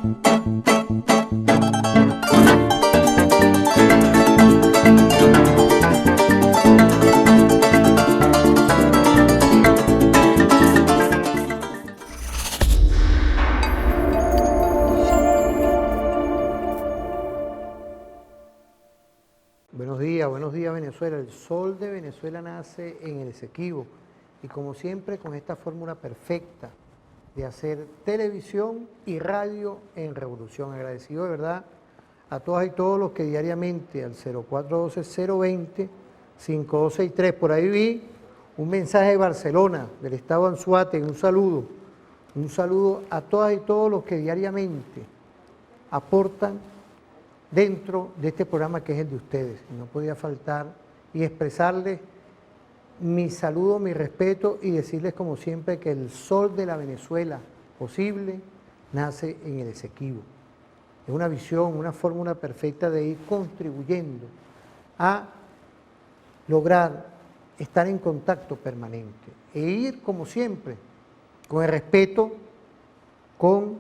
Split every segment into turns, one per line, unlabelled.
Buenos días Venezuela. El sol de Venezuela nace en el Esequibo y como siempre con esta fórmula perfecta de hacer televisión y radio en revolución. Agradecido de verdad a todas y todos los que diariamente al 0412-020-5263, por ahí vi un mensaje de Barcelona, del estado Anzoátegui, un saludo a todas y todos los que diariamente aportan dentro de este programa que es el de ustedes. Y no podía faltar y expresarles mi saludo, mi respeto y decirles como siempre que el sol de la Venezuela posible nace en el Esequibo. Es una visión, una fórmula perfecta de ir contribuyendo a lograr estar en contacto permanente e ir como siempre con el respeto, con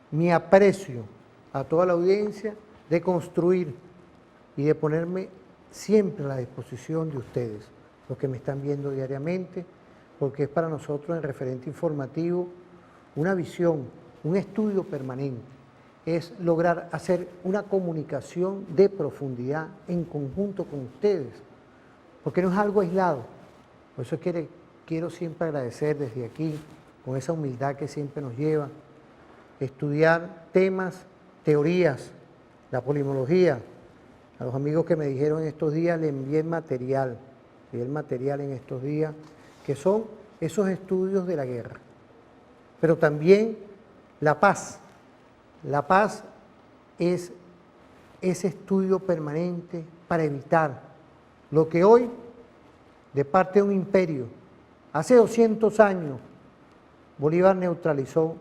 mi aprecio a toda la audiencia, de construir y de ponerme siempre a la disposición de ustedes, los que me están viendo diariamente, porque es para nosotros el referente informativo una visión, un estudio permanente, es lograr hacer una comunicación de profundidad en conjunto con ustedes, porque no es algo aislado. Por eso quiero siempre agradecer desde aquí, con esa humildad que siempre nos lleva, estudiar temas, teorías, la polimología. A los amigos que me dijeron en estos días le envié el material en estos días, que son esos estudios de la guerra. Pero también la paz. La paz es ese estudio permanente para evitar lo que hoy, de parte de un imperio, hace 200 años, Bolívar neutralizó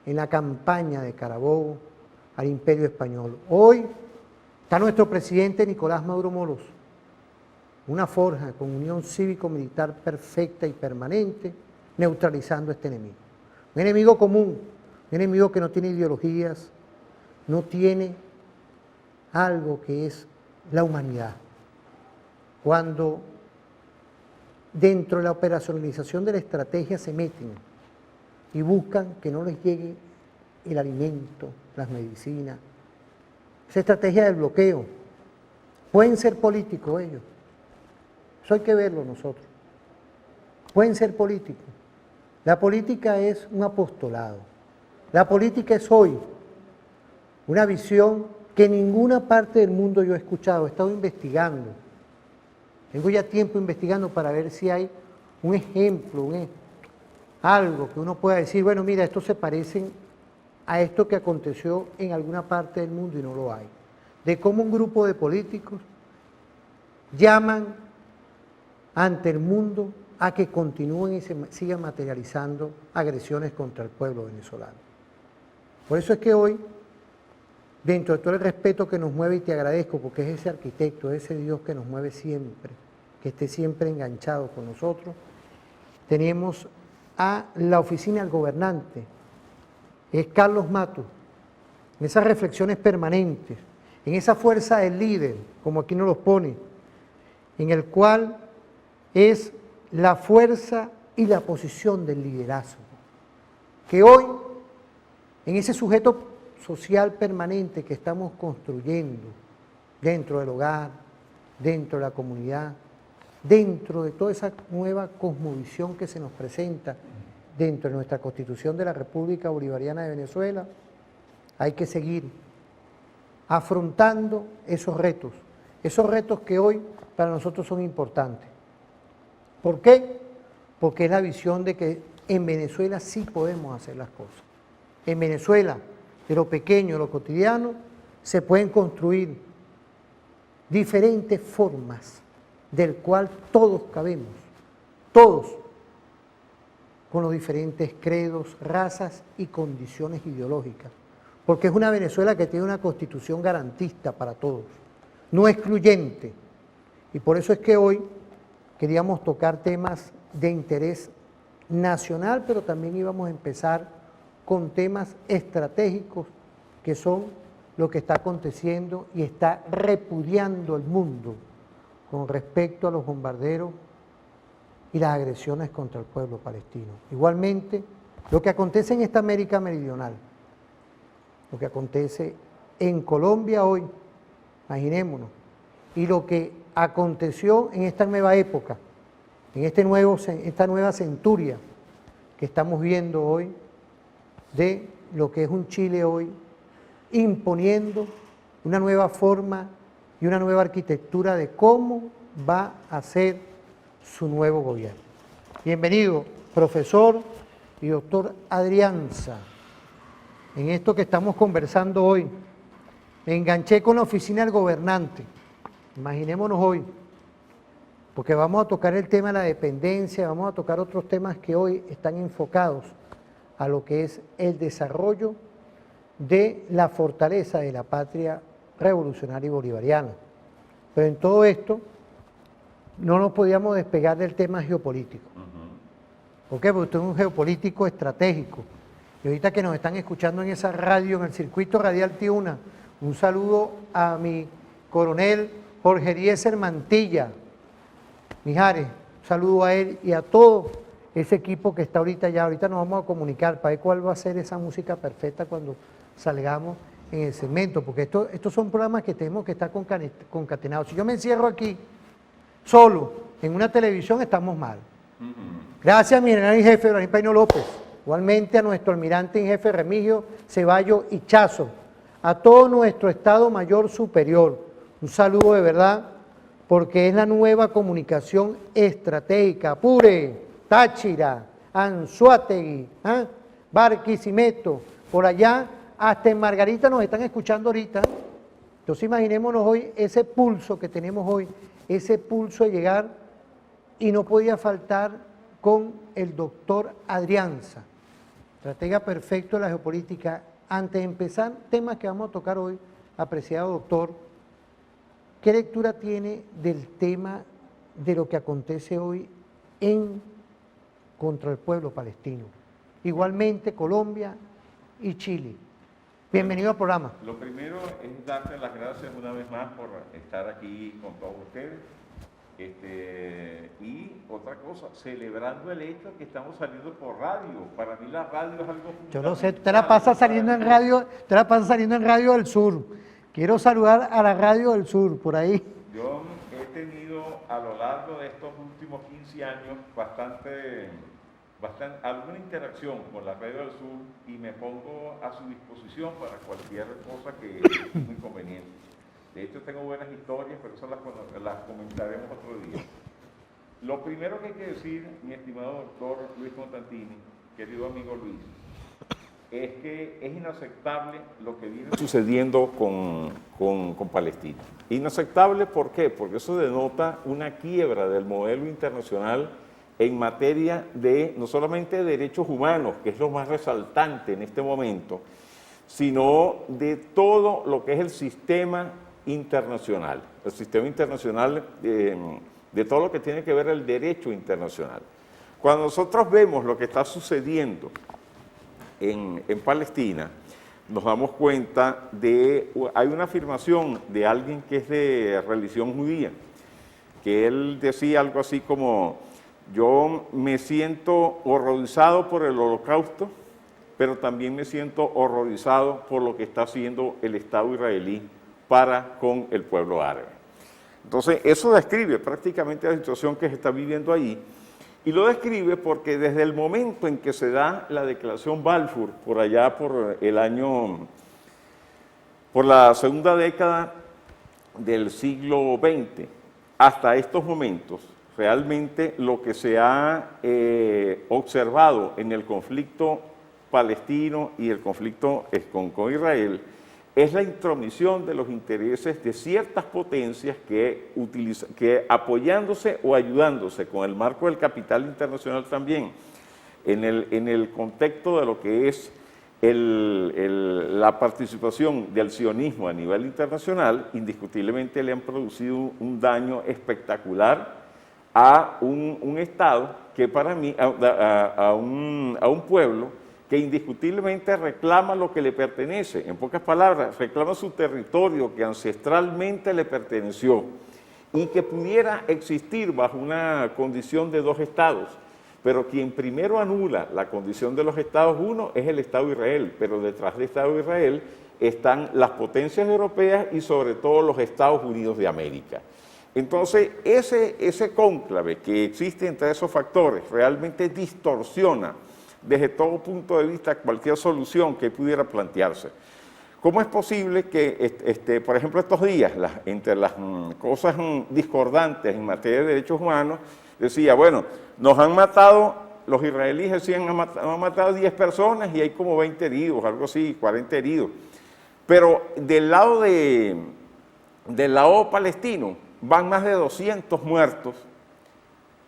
en la campaña de Carabobo al imperio español. Hoy está nuestro presidente Nicolás Maduro Moros, una forja con unión cívico-militar perfecta y permanente, neutralizando este enemigo. Un enemigo común, un enemigo que no tiene ideologías, no tiene algo que es la humanidad. Cuando dentro de la operacionalización de la estrategia se meten y buscan que no les llegue el alimento, las medicinas, esa estrategia del bloqueo. Pueden ser políticos ellos, eso hay que verlo nosotros. Pueden ser políticos. La política es un apostolado. La política es hoy una visión que en ninguna parte del mundo yo he escuchado. He estado investigando. Tengo ya tiempo investigando para ver si hay un ejemplo, algo que uno pueda decir, bueno, mira, esto se parece a esto que aconteció en alguna parte del mundo y no lo hay. De cómo un grupo de políticos llaman ante el mundo a que continúen y se sigan materializando agresiones contra el pueblo venezolano. Por eso es que hoy, dentro de todo el respeto que nos mueve, y te agradezco porque es ese arquitecto, es ese Dios que nos mueve siempre, que esté siempre enganchado con nosotros, tenemos a la oficina del gobernante, es Carlos Matos, en esas reflexiones permanentes, en esa fuerza del líder, como aquí nos los pone, en el cual es la fuerza y la posición del liderazgo, que hoy, en ese sujeto social permanente que estamos construyendo, dentro del hogar, dentro de la comunidad, dentro de toda esa nueva cosmovisión que se nos presenta dentro de nuestra Constitución de la República Bolivariana de Venezuela, hay que seguir afrontando esos retos que hoy para nosotros son importantes. ¿Por qué? Porque es la visión de que en Venezuela sí podemos hacer las cosas. En Venezuela, de lo pequeño, de lo cotidiano, se pueden construir diferentes formas del cual todos cabemos, todos, con los diferentes credos, razas y condiciones ideológicas, porque es una Venezuela que tiene una constitución garantista para todos, no excluyente, y por eso es que hoy queríamos tocar temas de interés nacional, pero también íbamos a empezar con temas estratégicos que son lo que está aconteciendo y está repudiando el mundo con respecto a los bombarderos y las agresiones contra el pueblo palestino. Igualmente, lo que acontece en esta América Meridional, lo que acontece en Colombia hoy, imaginémonos, y lo que aconteció en esta nueva época, en esta nueva centuria que estamos viendo hoy, de lo que es un Chile hoy, imponiendo una nueva forma y una nueva arquitectura de cómo va a ser su nuevo gobierno. Bienvenido, profesor y doctor Adrianza, en esto que estamos conversando hoy. Me enganché con la oficina del gobernante, imaginémonos hoy, porque vamos a tocar el tema de la dependencia, vamos a tocar otros temas que hoy están enfocados a lo que es el desarrollo de la fortaleza de la patria revolucionaria y bolivariana. Pero en todo esto no nos podíamos despegar del tema geopolítico. ¿Por qué? Porque usted es un geopolítico estratégico. Y ahorita que nos están escuchando en esa radio, en el circuito radial Tiuna, un saludo a mi coronel Jorge Eliezer Mantilla, Mijares, un saludo a él y a todo ese equipo que está ahorita allá. Ahorita nos vamos a comunicar para ver cuál va a ser esa música perfecta cuando salgamos en el segmento, porque estos son programas que tenemos que estar concatenados. Si yo me encierro aquí solo en una televisión, estamos mal. Gracias a mi general en jefe, Ibrahim Paino López, igualmente a nuestro almirante en jefe Remigio Ceballos Ichazo, a todo nuestro Estado Mayor Superior, un saludo de verdad, porque es la nueva comunicación estratégica. Apure, Táchira, Anzoátegui, Barquisimeto, por allá, hasta en Margarita nos están escuchando ahorita. Entonces imaginémonos hoy ese pulso que tenemos hoy, ese pulso de llegar, y no podía faltar con el doctor Adrianza, estratega perfecto de la geopolítica. Antes de empezar, temas que vamos a tocar hoy, apreciado doctor, ¿qué lectura tiene del tema de lo que acontece hoy contra el pueblo palestino? Igualmente Colombia y Chile. Bienvenido al programa.
Lo primero es darte las gracias una vez más por estar aquí con todos ustedes. Y otra cosa, celebrando el hecho que estamos saliendo por radio. Para mí la radio es algo fundamental.
Yo lo sé, usted la pasa saliendo en Radio del Sur. Quiero saludar a la Radio del Sur, por ahí.
Yo he tenido a lo largo de estos últimos 15 años alguna interacción con la Radio del Sur y me pongo a su disposición para cualquier cosa que es muy conveniente. De hecho, tengo buenas historias, pero eso las comentaremos otro día. Lo primero que hay que decir, mi estimado doctor Luis Constantini, querido amigo Luis, es que es inaceptable lo que viene sucediendo con Palestina. Inaceptable, ¿por qué? Porque eso denota una quiebra del modelo internacional en materia de no solamente de derechos humanos, que es lo más resaltante en este momento, sino de todo lo que es el sistema internacional de todo lo que tiene que ver el derecho internacional. Cuando nosotros vemos lo que está sucediendo en Palestina, nos damos cuenta hay una afirmación de alguien que es de religión judía, que él decía algo así como: yo me siento horrorizado por el Holocausto, pero también me siento horrorizado por lo que está haciendo el Estado israelí para con el pueblo árabe. Entonces, eso describe prácticamente la situación que se está viviendo ahí, y lo describe porque desde el momento en que se da la declaración Balfour, por allá por la segunda década del siglo XX, hasta estos momentos, realmente lo que se ha observado en el conflicto palestino y el conflicto con Israel es la intromisión de los intereses de ciertas potencias que apoyándose o ayudándose con el marco del capital internacional también, en el contexto de lo que es la participación del sionismo a nivel internacional, indiscutiblemente le han producido un daño espectacular a un Estado que para mí, a un pueblo que indiscutiblemente reclama lo que le pertenece. En pocas palabras, reclama su territorio que ancestralmente le perteneció y que pudiera existir bajo una condición de dos estados. Pero quien primero anula la condición de los estados, uno, es el Estado de Israel, pero detrás del Estado de Israel están las potencias europeas y sobre todo los Estados Unidos de América. Entonces, ese cónclave que existe entre esos factores realmente distorsiona desde todo punto de vista cualquier solución que pudiera plantearse. ¿Cómo es posible que, por ejemplo, estos días, entre las cosas discordantes en materia de derechos humanos, decía, bueno, nos han matado, los israelíes decían, han matado 10 personas y hay como 20 heridos, algo así, 40 heridos. Pero del lado palestino van más de 200 muertos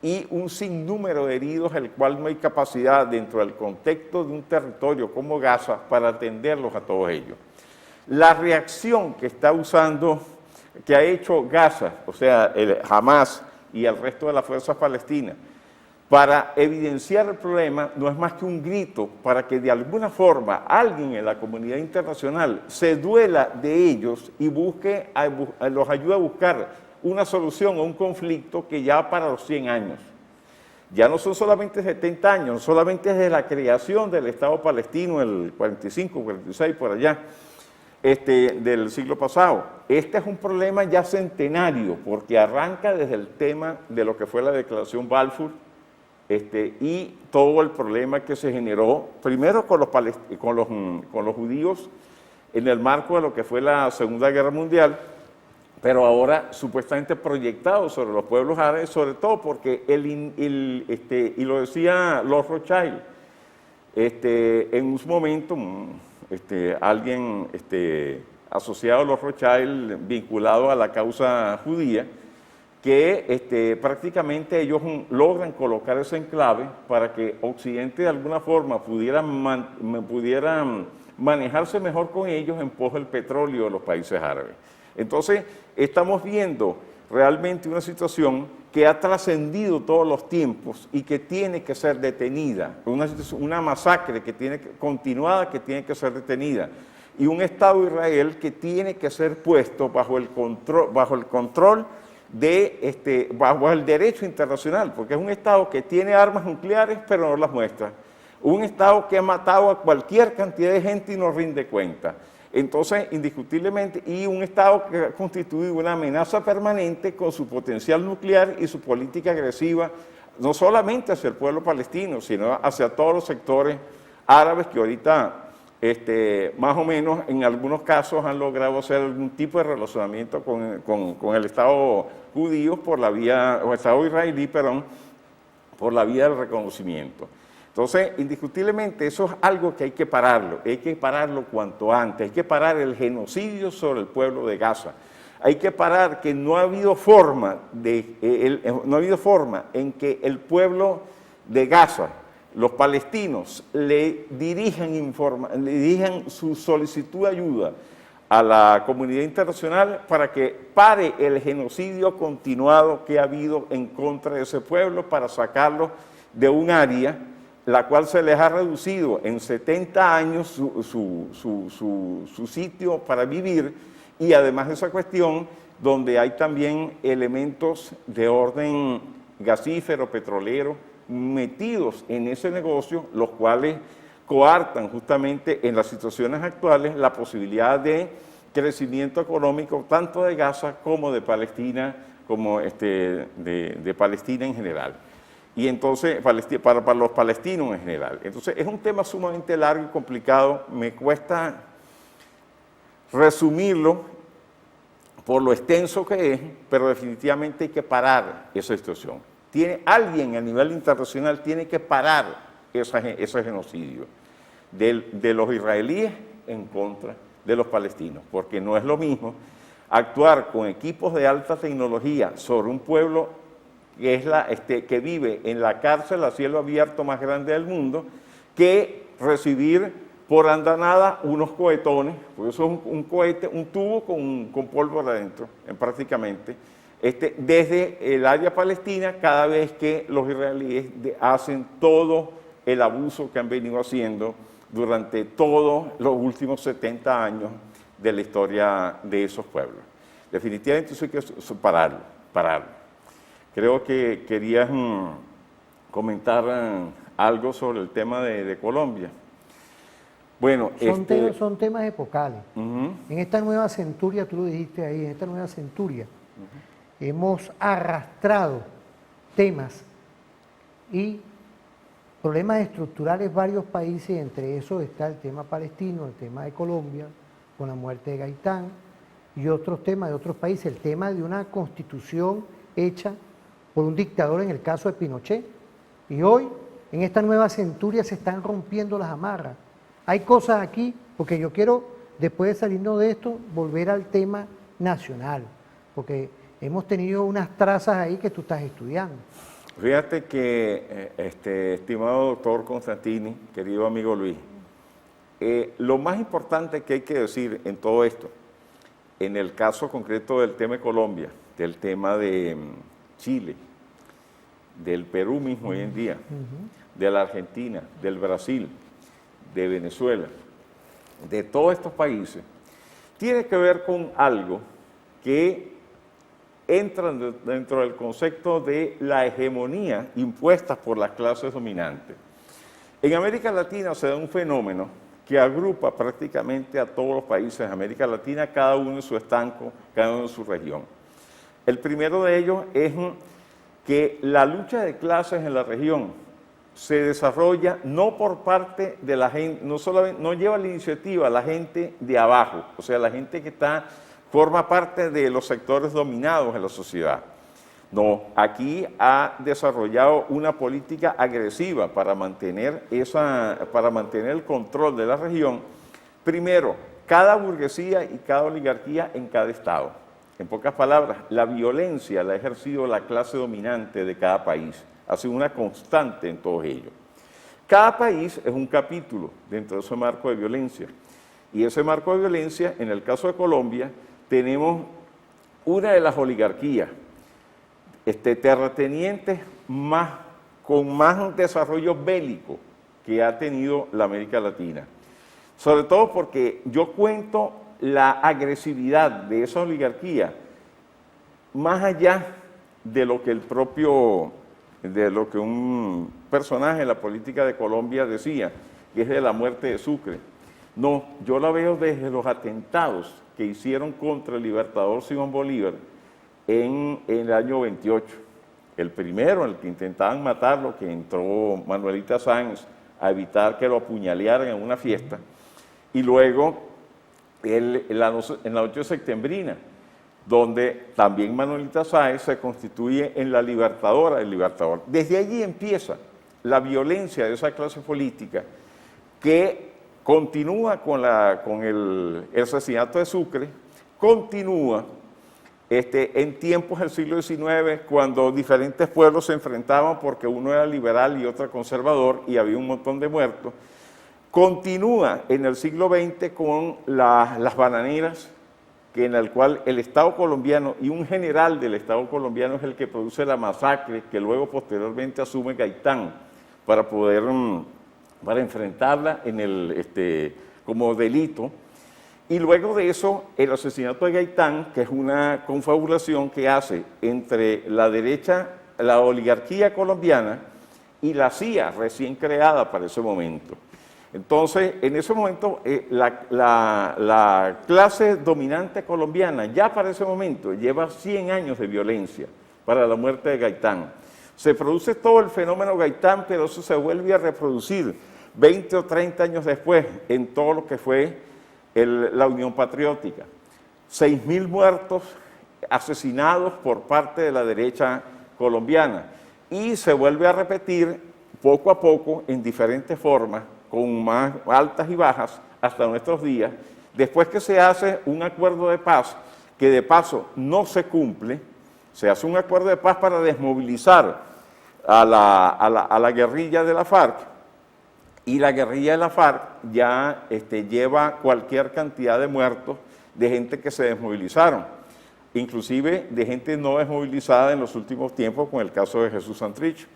y un sinnúmero de heridos, el cual no hay capacidad dentro del contexto de un territorio como Gaza para atenderlos a todos ellos. La reacción que ha hecho Gaza, o sea, el Hamas y el resto de las fuerzas palestinas, para evidenciar el problema no es más que un grito para que de alguna forma alguien en la comunidad internacional se duela de ellos y los ayude a buscar una solución a un conflicto que ya para los 100 años. Ya no son solamente 70 años, no solamente desde la creación del Estado palestino, el 45, 46, por allá, del siglo pasado. Este es un problema ya centenario, porque arranca desde el tema de lo que fue la Declaración Balfour, y todo el problema que se generó, primero con los judíos en el marco de lo que fue la Segunda Guerra Mundial, pero ahora supuestamente proyectado sobre los pueblos árabes, sobre todo porque y lo decía Lord Rothschild, en un momento, alguien asociado a Lord Rothschild, vinculado a la causa judía, que prácticamente ellos logran colocar ese enclave para que Occidente de alguna forma pudiera manejarse mejor con ellos en pos del petróleo de los países árabes. Entonces, estamos viendo realmente una situación que ha trascendido todos los tiempos y que tiene que ser detenida, una masacre continuada que tiene que ser detenida, y un Estado de Israel que tiene que ser puesto bajo el control bajo el derecho internacional, porque es un Estado que tiene armas nucleares pero no las muestra, un Estado que ha matado a cualquier cantidad de gente y no rinde cuenta. Entonces, indiscutiblemente, y un Estado que ha constituido una amenaza permanente con su potencial nuclear y su política agresiva, no solamente hacia el pueblo palestino, sino hacia todos los sectores árabes que ahorita, más o menos, en algunos casos han logrado hacer algún tipo de relacionamiento con el Estado judío por la vía, o Estado israelí, perdón, por la vía del reconocimiento. Entonces, indiscutiblemente, eso es algo que hay que pararlo cuanto antes, hay que parar el genocidio sobre el pueblo de Gaza, hay que parar que no ha habido forma en que el pueblo de Gaza, los palestinos, le dirijan su solicitud de ayuda a la comunidad internacional para que pare el genocidio continuado que ha habido en contra de ese pueblo, para sacarlo de un área la cual se les ha reducido en 70 años su sitio para vivir, y además de esa cuestión, donde hay también elementos de orden gasífero, petrolero, metidos en ese negocio, los cuales coartan justamente en las situaciones actuales la posibilidad de crecimiento económico tanto de Gaza como de Palestina, como de Palestina en general. Y entonces, para los palestinos en general. Entonces, es un tema sumamente largo y complicado, me cuesta resumirlo por lo extenso que es, pero definitivamente hay que parar esa situación. Alguien a nivel internacional tiene que parar ese genocidio de los israelíes en contra de los palestinos, porque no es lo mismo actuar con equipos de alta tecnología sobre un pueblo que vive en la cárcel a cielo abierto más grande del mundo, que recibir por andanada unos cohetones, porque eso es un cohete, un tubo con pólvora adentro, prácticamente, desde el área palestina, cada vez que los israelíes hacen todo el abuso que han venido haciendo durante todos los últimos 70 años de la historia de esos pueblos. Definitivamente eso hay que pararlo. Creo que querías comentar algo sobre el tema de Colombia. Bueno,
son temas epocales. En esta nueva centuria, tú lo dijiste ahí, en esta nueva centuria, hemos arrastrado temas y problemas estructurales varios países, y entre esos está el tema palestino, el tema de Colombia, con la muerte de Gaitán, y otros temas de otros países, el tema de una constitución hecha por un dictador en el caso de Pinochet. Y hoy, en esta nueva centuria, se están rompiendo las amarras. Hay cosas aquí, porque yo quiero, después de salirnos de esto, volver al tema nacional, porque hemos tenido unas trazas ahí que tú estás estudiando.
Fíjate que, estimado doctor Constantini, querido amigo Luis, lo más importante que hay que decir en todo esto, en el caso concreto del tema de Colombia, del tema de Chile, del Perú mismo hoy en día, de la Argentina, del Brasil, de Venezuela, de todos estos países, tiene que ver con algo que entra dentro del concepto de la hegemonía impuesta por las clases dominantes. En América Latina se da un fenómeno que agrupa prácticamente a todos los países de América Latina, cada uno en su estanco, cada uno en su región. El primero de ellos es que la lucha de clases en la región se desarrolla no por parte de la gente, no lleva la iniciativa la gente de abajo, o sea, la gente que forma parte de los sectores dominados en la sociedad. No, aquí ha desarrollado una política agresiva para mantener el control de la región. Primero, cada burguesía y cada oligarquía en cada estado. En pocas palabras, la violencia la ha ejercido la clase dominante de cada país. Ha sido una constante en todos ellos. Cada país es un capítulo dentro de ese marco de violencia. Y ese marco de violencia, en el caso de Colombia, tenemos una de las oligarquías, terratenientes con más desarrollo bélico que ha tenido la América Latina. Sobre todo porque yo cuento la agresividad de esa oligarquía más allá de lo que un personaje en la política de Colombia decía, que es de la muerte de Sucre. No, yo la veo desde los atentados que hicieron contra el libertador Simón Bolívar en el año 28. El primero, en el que intentaban matarlo, que entró Manuelita Sáenz a evitar que lo apuñalearan en una fiesta, y luego en la noche septembrina, donde también Manuelita Sáenz se constituye en la libertadora del libertador. Desde allí empieza la violencia de esa clase política que continúa con el asesinato de Sucre, continúa en tiempos del siglo XIX, cuando diferentes pueblos se enfrentaban porque uno era liberal y otro conservador y había un montón de muertos. Continúa en el siglo XX con las bananeras, en el cual el Estado colombiano y un general del Estado colombiano es el que produce la masacre que luego posteriormente asume Gaitán para enfrentarla como delito. Y luego de eso, el asesinato de Gaitán, que es una confabulación que hace entre la derecha, la oligarquía colombiana y la CIA recién creada para ese momento. Entonces, en ese momento, la clase dominante colombiana ya para ese momento lleva 100 años de violencia para la muerte de Gaitán. Se produce todo el fenómeno Gaitán, pero eso se vuelve a reproducir 20 o 30 años después en todo lo que fue la Unión Patriótica. 6.000 muertos asesinados por parte de la derecha colombiana. Y se vuelve a repetir poco a poco en diferentes formas, con más altas y bajas hasta nuestros días, después que se hace un acuerdo de paz, que de paso no se cumple. Se hace un acuerdo de paz para desmovilizar a la guerrilla de la FARC, y la guerrilla de la FARC ya lleva cualquier cantidad de muertos de gente que se desmovilizaron, inclusive de gente no desmovilizada en los últimos tiempos, con el caso de Jesús Santrich.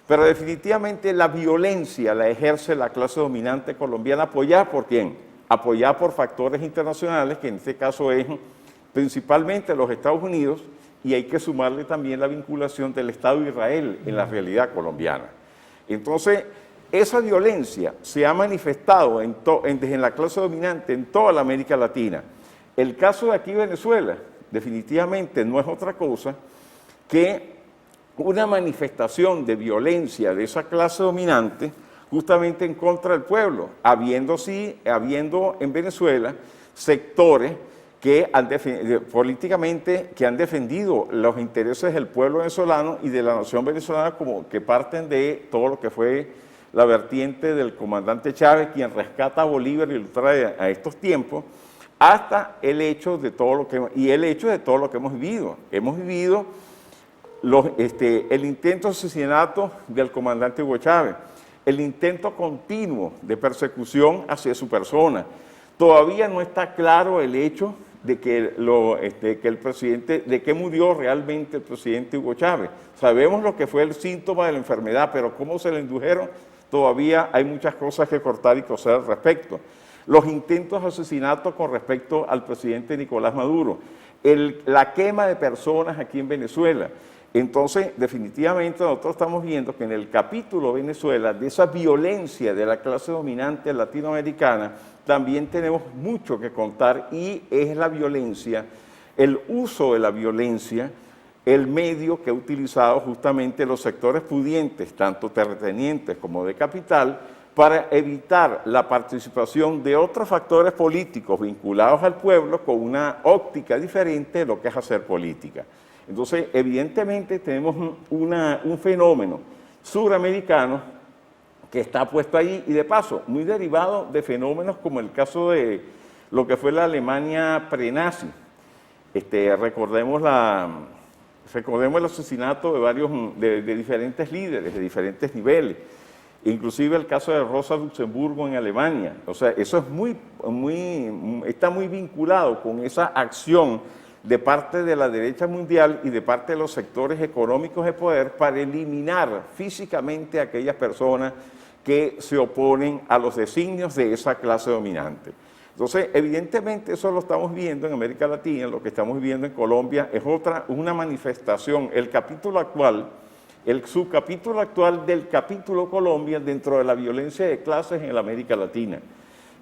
Pero definitivamente la violencia la ejerce la clase dominante colombiana, apoyada por ¿quién? Apoyada por factores internacionales, que en este caso es principalmente los Estados Unidos, y hay que sumarle también la vinculación del Estado de Israel en la realidad colombiana. Entonces, esa violencia se ha manifestado desde la clase dominante en toda la América Latina. El caso de aquí Venezuela, definitivamente no es otra cosa que una manifestación de violencia de esa clase dominante justamente en contra del pueblo, habiendo en Venezuela sectores que políticamente que han defendido los intereses del pueblo venezolano y de la nación venezolana, como que parten de todo lo que fue la vertiente del comandante Chávez, quien rescata a Bolívar y lo trae a estos tiempos, hasta el hecho de todo lo que hemos vivido. Hemos vivido el intento de asesinato del comandante Hugo Chávez, el intento continuo de persecución hacia su persona. Todavía no está claro el hecho de que murió realmente el presidente Hugo Chávez. Sabemos lo que fue el síntoma de la enfermedad, pero cómo se le indujeron, todavía hay muchas cosas que cortar y coser al respecto. Los intentos de asesinato con respecto al presidente Nicolás Maduro, la quema de personas aquí en Venezuela. Entonces, definitivamente nosotros estamos viendo que en el capítulo Venezuela, de esa violencia de la clase dominante latinoamericana, también tenemos mucho que contar, y es la violencia, el uso de la violencia, el medio que ha utilizado justamente los sectores pudientes, tanto terratenientes como de capital, para evitar la participación de otros factores políticos vinculados al pueblo con una óptica diferente de lo que es hacer política. Entonces, evidentemente tenemos un fenómeno suramericano que está puesto ahí, y de paso, muy derivado de fenómenos como el caso de lo que fue la Alemania prenazi. Recordemos el asesinato de varios, de diferentes líderes, de diferentes niveles, inclusive el caso de Rosa Luxemburgo en Alemania. O sea, eso es está muy vinculado con esa acción de parte de la derecha mundial y de parte de los sectores económicos de poder para eliminar físicamente a aquellas personas que se oponen a los designios de esa clase dominante. Entonces, evidentemente eso lo estamos viendo en América Latina, lo que estamos viendo en Colombia es una manifestación, el subcapítulo actual del capítulo Colombia dentro de la violencia de clases en la América Latina.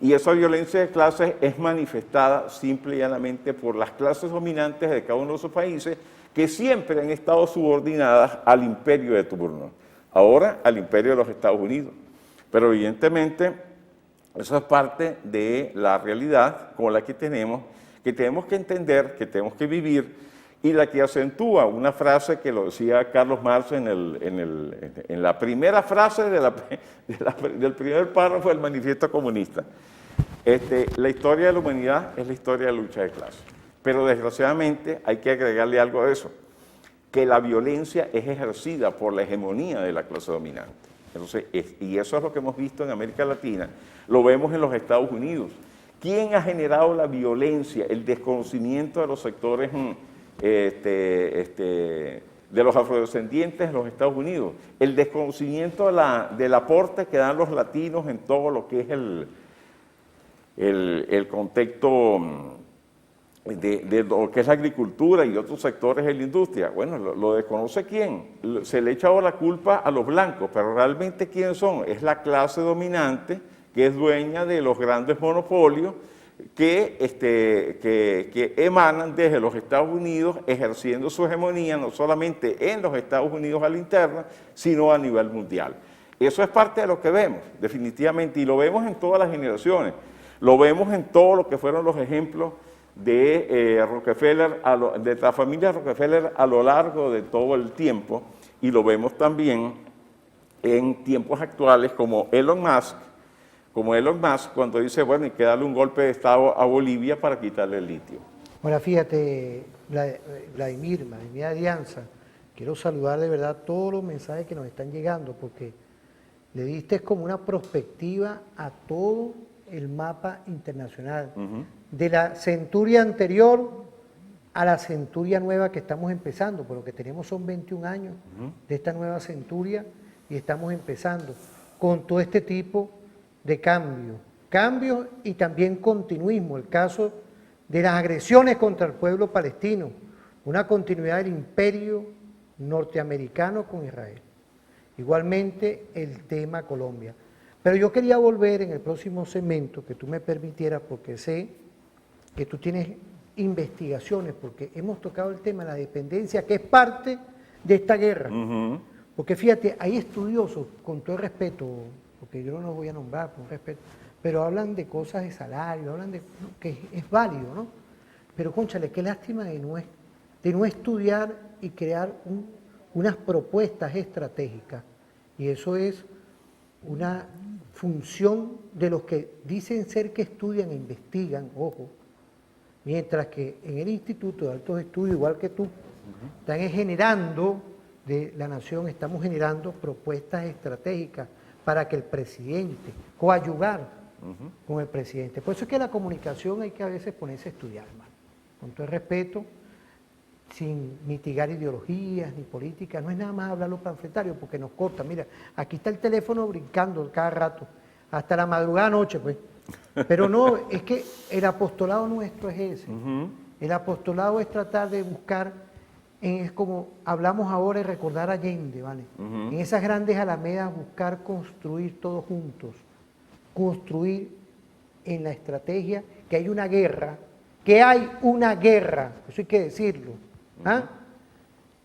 Y esa violencia de clases es manifestada simple y llanamente por las clases dominantes de cada uno de esos países, que siempre han estado subordinadas al imperio de turno, ahora al imperio de los Estados Unidos. Pero evidentemente eso es parte de la realidad con la que tenemos que entender, que tenemos que vivir, y la que acentúa una frase que lo decía Carlos Marx en la primera frase del primer párrafo del Manifiesto Comunista. La historia de la humanidad es la historia de la lucha de clases. Pero desgraciadamente hay que agregarle algo a eso, que la violencia es ejercida por la hegemonía de la clase dominante. Entonces, y eso es lo que hemos visto en América Latina, lo vemos en los Estados Unidos. ¿Quién ha generado la violencia, el desconocimiento de los sectores de los afrodescendientes en los Estados Unidos? El desconocimiento del aporte que dan los latinos en todo lo que es el contexto de lo que es la agricultura y otros sectores de la industria. Bueno, lo desconoce quién. Se le echa la culpa a los blancos, pero realmente ¿quiénes son? Es la clase dominante que es dueña de los grandes monopolios que emanan desde los Estados Unidos, ejerciendo su hegemonía no solamente en los Estados Unidos a la interna, sino a nivel mundial. Eso es parte de lo que vemos, definitivamente, y lo vemos en todas las generaciones. Lo vemos en todo lo que fueron los ejemplos de Rockefeller, de la familia Rockefeller a lo largo de todo el tiempo, y lo vemos también en tiempos actuales como Elon Musk, cuando dice, bueno, hay que darle un golpe de Estado a Bolivia para quitarle el litio.
Bueno, fíjate, Vladimir Alianza, quiero saludar de verdad todos los mensajes que nos están llegando, porque le diste como una perspectiva a todo el mapa internacional, de la centuria anterior a la centuria nueva que estamos empezando, por lo que tenemos son 21 años de esta nueva centuria, y estamos empezando con todo este tipo de cambios y también continuismo. El caso de las agresiones contra el pueblo palestino, una continuidad del imperio norteamericano con Israel. Igualmente el tema Colombia. Pero yo quería volver en el próximo segmento, que tú me permitieras, porque sé que tú tienes investigaciones, porque hemos tocado el tema de la dependencia, que es parte de esta guerra. Porque fíjate, hay estudiosos, con todo el respeto, porque yo no los voy a nombrar con respeto, pero hablan de cosas de salario, hablan de que es válido, ¿no? Pero, cónchale, qué lástima de no estudiar y crear unas propuestas estratégicas. Y eso es una función de los que dicen ser que estudian e investigan, ojo, mientras que en el Instituto de Altos Estudios, igual que tú, están generando de la nación, estamos generando propuestas estratégicas para que el presidente, coadyuvar con el presidente. Por eso es que la comunicación hay que a veces ponerse a estudiar, hermano, con todo el respeto, sin mitigar ideologías ni políticas, no es nada más hablar los panfletarios porque nos corta. Mira, aquí está el teléfono brincando cada rato, hasta la madrugada anoche, pues. Pero no, es que el apostolado nuestro es ese. El apostolado es tratar de buscar, es como hablamos ahora, y recordar a Allende, ¿vale? En esas grandes alamedas buscar construir todos juntos, construir en la estrategia que hay una guerra, eso hay que decirlo.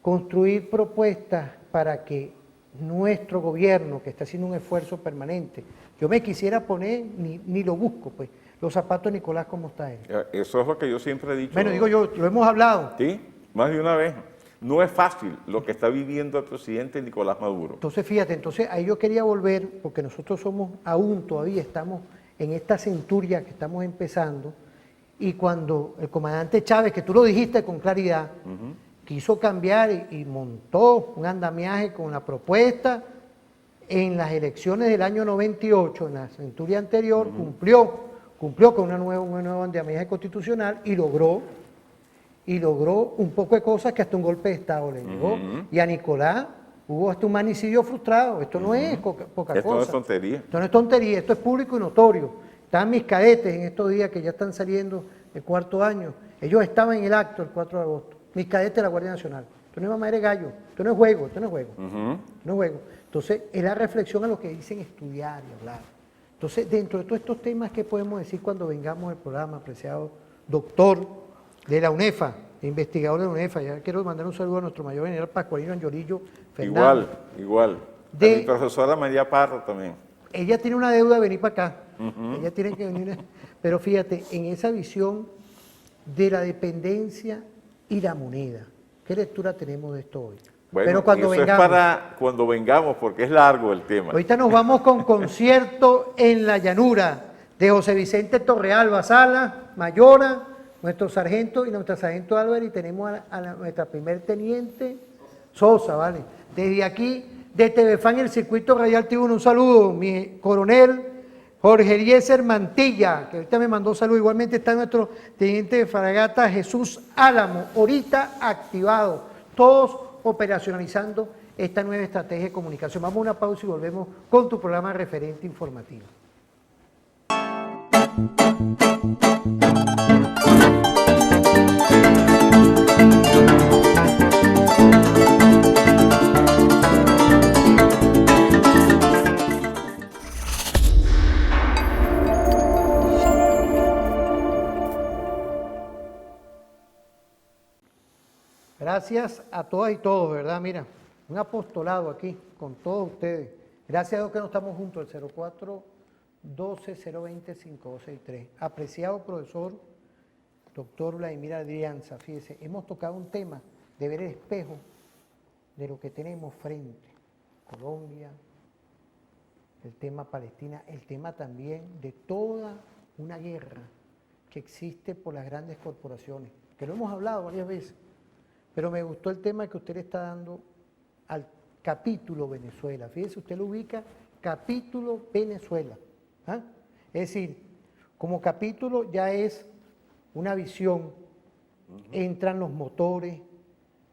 Construir propuestas para que nuestro gobierno, que está haciendo un esfuerzo permanente, yo me quisiera poner, ni lo busco, pues, los zapatos de Nicolás, ¿cómo está él?
Eso es lo que yo siempre he dicho.
Bueno, digo yo, lo hemos hablado.
Sí, más de una vez. No es fácil lo que está viviendo el presidente Nicolás Maduro.
Entonces, fíjate, ahí yo quería volver, porque nosotros todavía estamos en esta centuria que estamos empezando, y cuando el comandante Chávez, que tú lo dijiste con claridad, quiso cambiar y montó un andamiaje con la propuesta, en las elecciones del año 98, en la centuria anterior, cumplió con un nuevo andamiaje constitucional y logró un poco de cosas que hasta un golpe de Estado le llegó. Y a Nicolás hubo hasta un manicidio frustrado. Esto no es poca cosa.
Esto no es tontería.
Esto no es tontería, esto es público y notorio. Están mis cadetes en estos días que ya están saliendo de cuarto año. Ellos estaban en el acto el 4 de agosto. Mis cadetes de la Guardia Nacional. Esto no es mamá de gallo, esto no es juego, esto no es juego. Entonces, es la reflexión a lo que dicen estudiar y hablar. Entonces, dentro de todos estos temas, ¿qué podemos decir cuando vengamos al programa, apreciado doctor de la UNEFA, investigador de la UNEFA? Ya quiero mandar un saludo a nuestro mayor general Pascualino Angiolillo Fernández.
Igual. A mi profesora María Parra también.
Ella tiene una deuda de venir para acá. Ella tiene que venir. Pero fíjate, en esa visión de la dependencia y la moneda, ¿qué lectura tenemos de esto hoy?
Bueno,
pero cuando
eso
vengamos,
es para cuando vengamos, porque es largo el tema.
Ahorita nos vamos con concierto en la llanura de José Vicente Torrealba Sala, Mayora, nuestro sargento y nuestra sargento Álvarez, y tenemos a nuestra primer teniente Sosa, ¿vale? Desde aquí, de TVFAN, el Circuito Radial Tribuna, un saludo, mi coronel Jorge Eliezer Mantilla, que ahorita me mandó saludo. Igualmente está nuestro teniente de fragata Jesús Álamo, ahorita activado, todos operacionalizando esta nueva estrategia de comunicación. Vamos a una pausa y volvemos con tu programa referente informativo. Gracias a todas y todos, ¿verdad? Mira, un apostolado aquí con todos ustedes. Gracias a Dios que no estamos juntos, el 04-12-020-5263. Apreciado profesor, doctor Vladimir Adrianza, fíjese, hemos tocado un tema de ver el espejo de lo que tenemos frente. Colombia, el tema Palestina, el tema también de toda una guerra que existe por las grandes corporaciones, que lo hemos hablado varias veces. Pero me gustó el tema que usted le está dando al capítulo Venezuela. Fíjese, usted lo ubica, capítulo Venezuela. Es decir, como capítulo ya es una visión, entran los motores,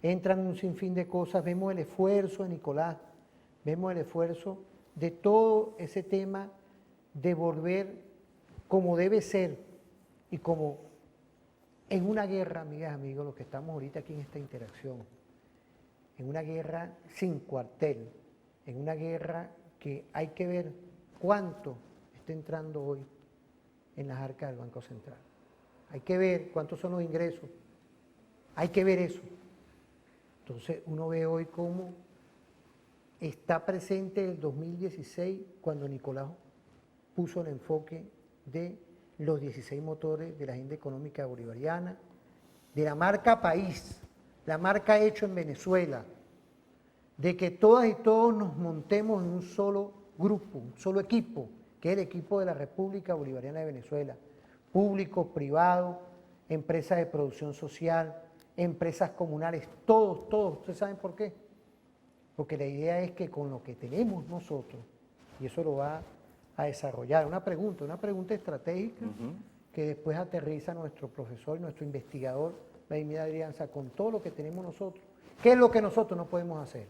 entran un sinfín de cosas, vemos el esfuerzo de Nicolás, vemos el esfuerzo de todo ese tema de volver como debe ser y como en una guerra, amigas y amigos, los que estamos ahorita aquí en esta interacción, en una guerra sin cuartel, en una guerra que hay que ver cuánto está entrando hoy en las arcas del Banco Central. Hay que ver cuántos son los ingresos, hay que ver eso. Entonces uno ve hoy cómo está presente el 2016 cuando Nicolás puso el enfoque de los 16 motores de la agenda económica bolivariana, de la marca país, la marca hecho en Venezuela, de que todas y todos nos montemos en un solo grupo, un solo equipo, que es el equipo de la República Bolivariana de Venezuela, públicos, privados, empresas de producción social, empresas comunales, todos. ¿Ustedes saben por qué? Porque la idea es que con lo que tenemos nosotros, y eso lo va a desarrollar, una pregunta estratégica que después aterriza nuestro profesor, nuestro investigador, Vladimir Adrianza, con todo lo que tenemos nosotros. ¿Qué es lo que nosotros no podemos hacer?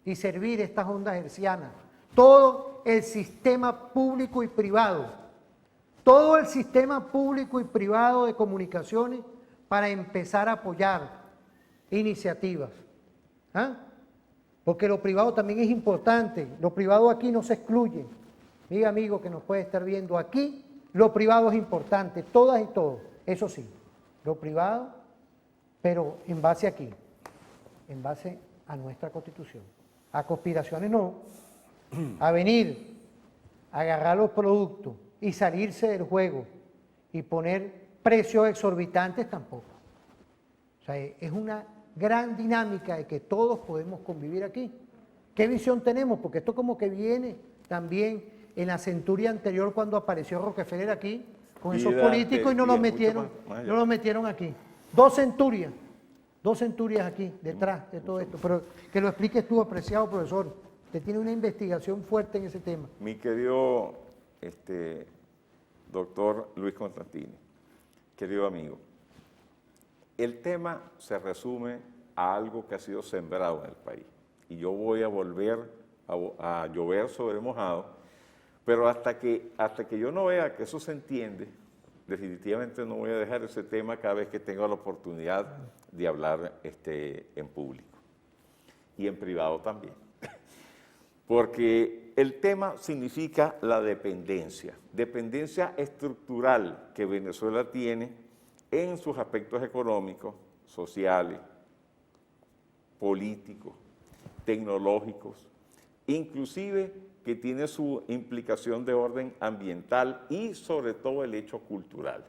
Y servir estas ondas hertzianas, todo el sistema público y privado, todo el sistema público y privado de comunicaciones para empezar a apoyar iniciativas. ¿Ah? Porque lo privado también es importante, lo privado aquí no se excluye. Mi amigo que nos puede estar viendo aquí, lo privado es importante, todas y todos, eso sí, lo privado, pero en base aquí, en base a nuestra Constitución. A conspiraciones no, a venir, a agarrar los productos y salirse del juego y poner precios exorbitantes tampoco. O sea, es una gran dinámica de que todos podemos convivir aquí. ¿Qué visión tenemos? Porque esto como que viene también en la centuria anterior cuando apareció Rockefeller aquí, con esos políticos y no los metieron aquí. Dos centurias aquí, detrás de todo esto. Pero que lo expliques tú, apreciado profesor. Usted tiene una investigación fuerte en ese tema.
Mi querido doctor Luis Constantini, querido amigo, el tema se resume a algo que ha sido sembrado en el país. Y yo voy a volver a llover sobre mojado, pero hasta que yo no vea que eso se entiende, definitivamente no voy a dejar ese tema cada vez que tenga la oportunidad de hablar en público y en privado también. Porque el tema significa la dependencia estructural que Venezuela tiene en sus aspectos económicos, sociales, políticos, tecnológicos, inclusive que tiene su implicación de orden ambiental y sobre todo el hecho cultural.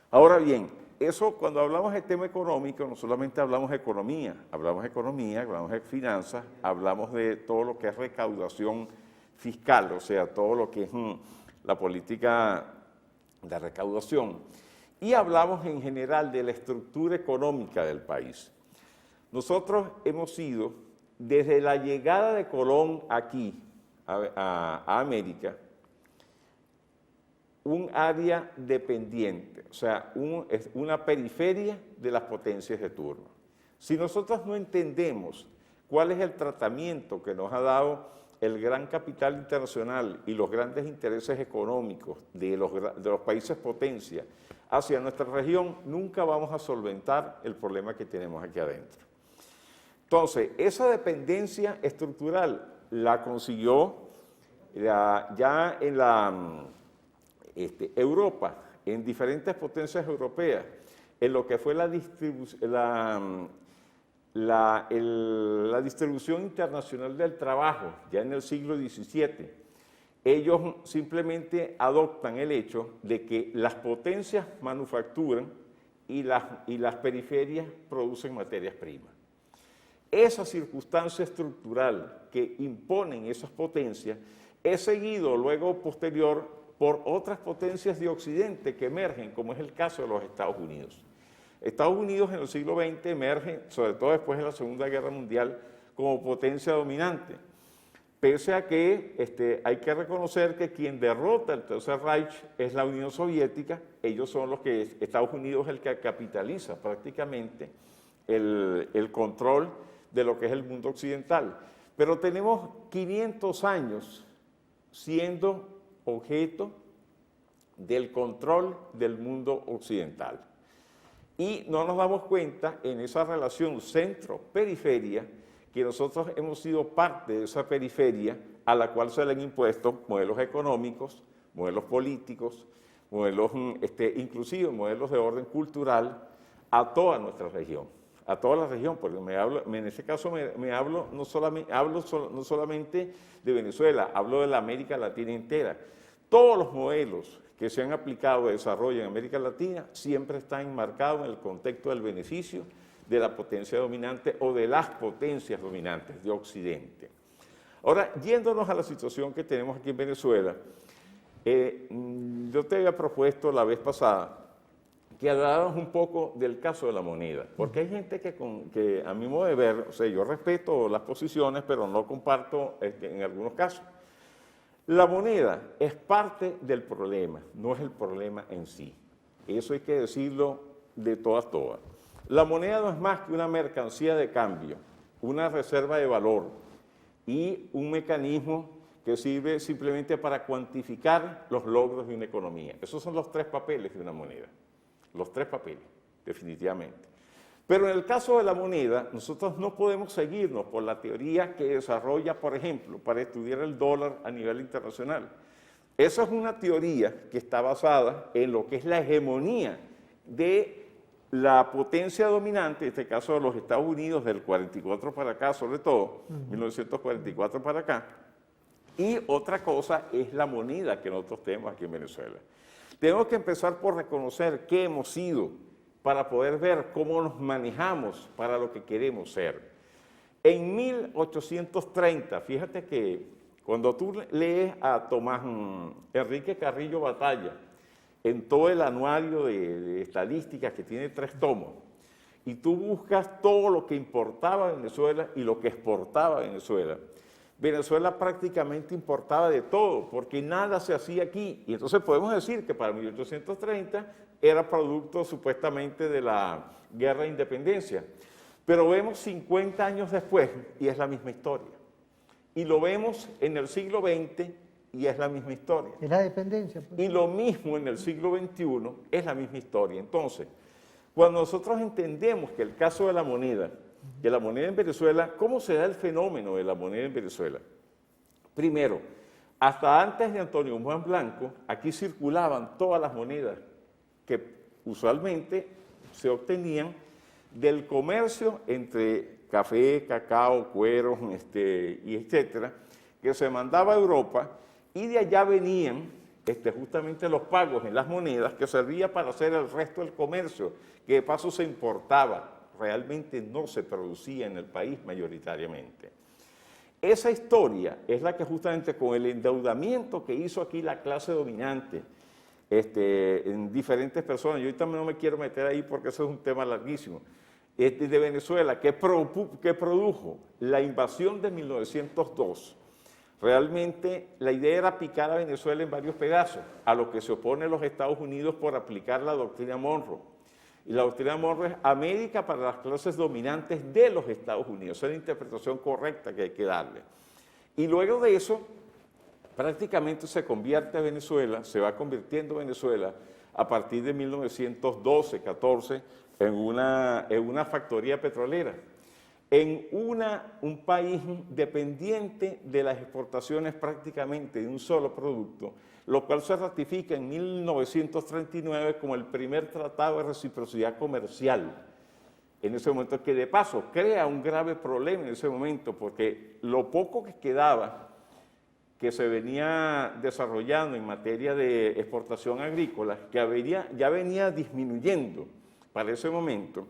Ahora bien, eso cuando hablamos de tema económico, no solamente hablamos de economía, hablamos de finanzas, hablamos de todo lo que es recaudación fiscal, o sea, todo lo que es la política de recaudación, y hablamos en general de la estructura económica del país. Nosotros hemos sido, desde la llegada de Colón aquí a América, un área dependiente, o sea, una periferia de las potencias de turno. Si nosotros no entendemos cuál es el tratamiento que nos ha dado el gran capital internacional y los grandes intereses económicos de los países potencia hacia nuestra región, nunca vamos a solventar el problema que tenemos aquí adentro. Entonces, esa dependencia estructural la consiguió ya en Europa, en diferentes potencias europeas, en lo que fue la distribución internacional del trabajo, ya en el siglo XVII. Ellos simplemente adoptan el hecho de que las potencias manufacturan y las periferias producen materias primas. Esa circunstancia estructural que imponen esas potencias es seguido luego posterior por otras potencias de Occidente que emergen, como es el caso de los Estados Unidos. Estados Unidos en el siglo XX emerge, sobre todo después de la Segunda Guerra Mundial, como potencia dominante. Pese a que hay que reconocer que quien derrota el Tercer Reich es la Unión Soviética, ellos son los que, Estados Unidos es el que capitaliza prácticamente el control de lo que es el mundo occidental. Pero tenemos 500 años siendo objeto del control del mundo occidental. Y no nos damos cuenta en esa relación centro-periferia que nosotros hemos sido parte de esa periferia a la cual se le han impuesto modelos económicos, modelos políticos, modelos inclusive modelos de orden cultural a toda nuestra región, a toda la región, porque en este caso hablo no solamente de Venezuela, hablo de la América Latina entera. Todos los modelos que se han aplicado de desarrollo en América Latina siempre están enmarcados en el contexto del beneficio de la potencia dominante o de las potencias dominantes de Occidente. Ahora, yéndonos a la situación que tenemos aquí en Venezuela, yo te había propuesto la vez pasada que habláramos un poco del caso de la moneda, porque hay gente que a mi modo de ver, o sea, yo respeto las posiciones, pero no comparto en algunos casos. La moneda es parte del problema, no es el problema en sí. Eso hay que decirlo de todas. La moneda no es más que una mercancía de cambio, una reserva de valor y un mecanismo que sirve simplemente para cuantificar los logros de una economía. Esos son los tres papeles de una moneda, los tres papeles, definitivamente. Pero en el caso de la moneda, nosotros no podemos seguirnos por la teoría que desarrolla, por ejemplo, para estudiar el dólar a nivel internacional. Esa es una teoría que está basada en lo que es la hegemonía de la potencia dominante, en este caso de los Estados Unidos, del 44 para acá, sobre todo, 1944 para acá. Y otra cosa es la moneda que nosotros tenemos aquí en Venezuela. Tenemos que empezar por reconocer qué hemos sido para poder ver cómo nos manejamos para lo que queremos ser. En 1830, fíjate que cuando tú lees a Tomás Enrique Carrillo Batalla, en todo el anuario de estadísticas que tiene 3 tomos, y tú buscas todo lo que importaba Venezuela y lo que exportaba Venezuela, Venezuela prácticamente importaba de todo, porque nada se hacía aquí. Y entonces podemos decir que para 1830 era producto supuestamente de la guerra de independencia. Pero vemos 50 años después y es la misma historia. Y lo vemos en el siglo XX y es la misma historia.
Es la dependencia. Pues.
Y lo mismo en el siglo XXI es la misma historia. Entonces, cuando nosotros entendemos que el caso de la moneda, que la moneda en Venezuela, ¿cómo se da el fenómeno de la moneda en Venezuela? Primero, hasta antes de Antonio Guzmán Blanco, aquí circulaban todas las monedas que usualmente se obtenían del comercio entre café, cacao, cuero, y etcétera, que se mandaba a Europa y de allá venían justamente los pagos en las monedas que servía para hacer el resto del comercio, que de paso se importaba. Realmente no se producía en el país mayoritariamente. Esa historia es la que justamente con el endeudamiento que hizo aquí la clase dominante en diferentes personas, yo también no me quiero meter ahí porque eso es un tema larguísimo, de Venezuela, que produjo la invasión de 1902. Realmente la idea era picar a Venezuela en varios pedazos, a lo que se opone los Estados Unidos por aplicar la doctrina Monroe. Y la doctrina Monroe es América para las clases dominantes de los Estados Unidos. Esa es la interpretación correcta que hay que darle. Y luego de eso, prácticamente se convierte a Venezuela, se va convirtiendo Venezuela a partir de 1912-14 en una factoría petrolera, en un país dependiente de las exportaciones prácticamente de un solo producto, lo cual se ratifica en 1939 como el primer tratado de reciprocidad comercial. En ese momento, que de paso crea un grave problema en ese momento, porque lo poco que quedaba, que se venía desarrollando en materia de exportación agrícola, que ya venía disminuyendo para ese momento,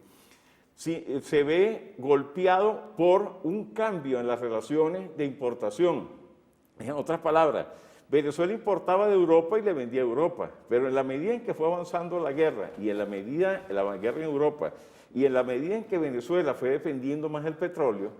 se ve golpeado por un cambio en las relaciones de importación. En otras palabras, Venezuela importaba de Europa y le vendía a Europa, pero en la medida en que fue avanzando la guerra, y en la guerra en Europa, y en la medida en que Venezuela fue defendiendo más el petróleo,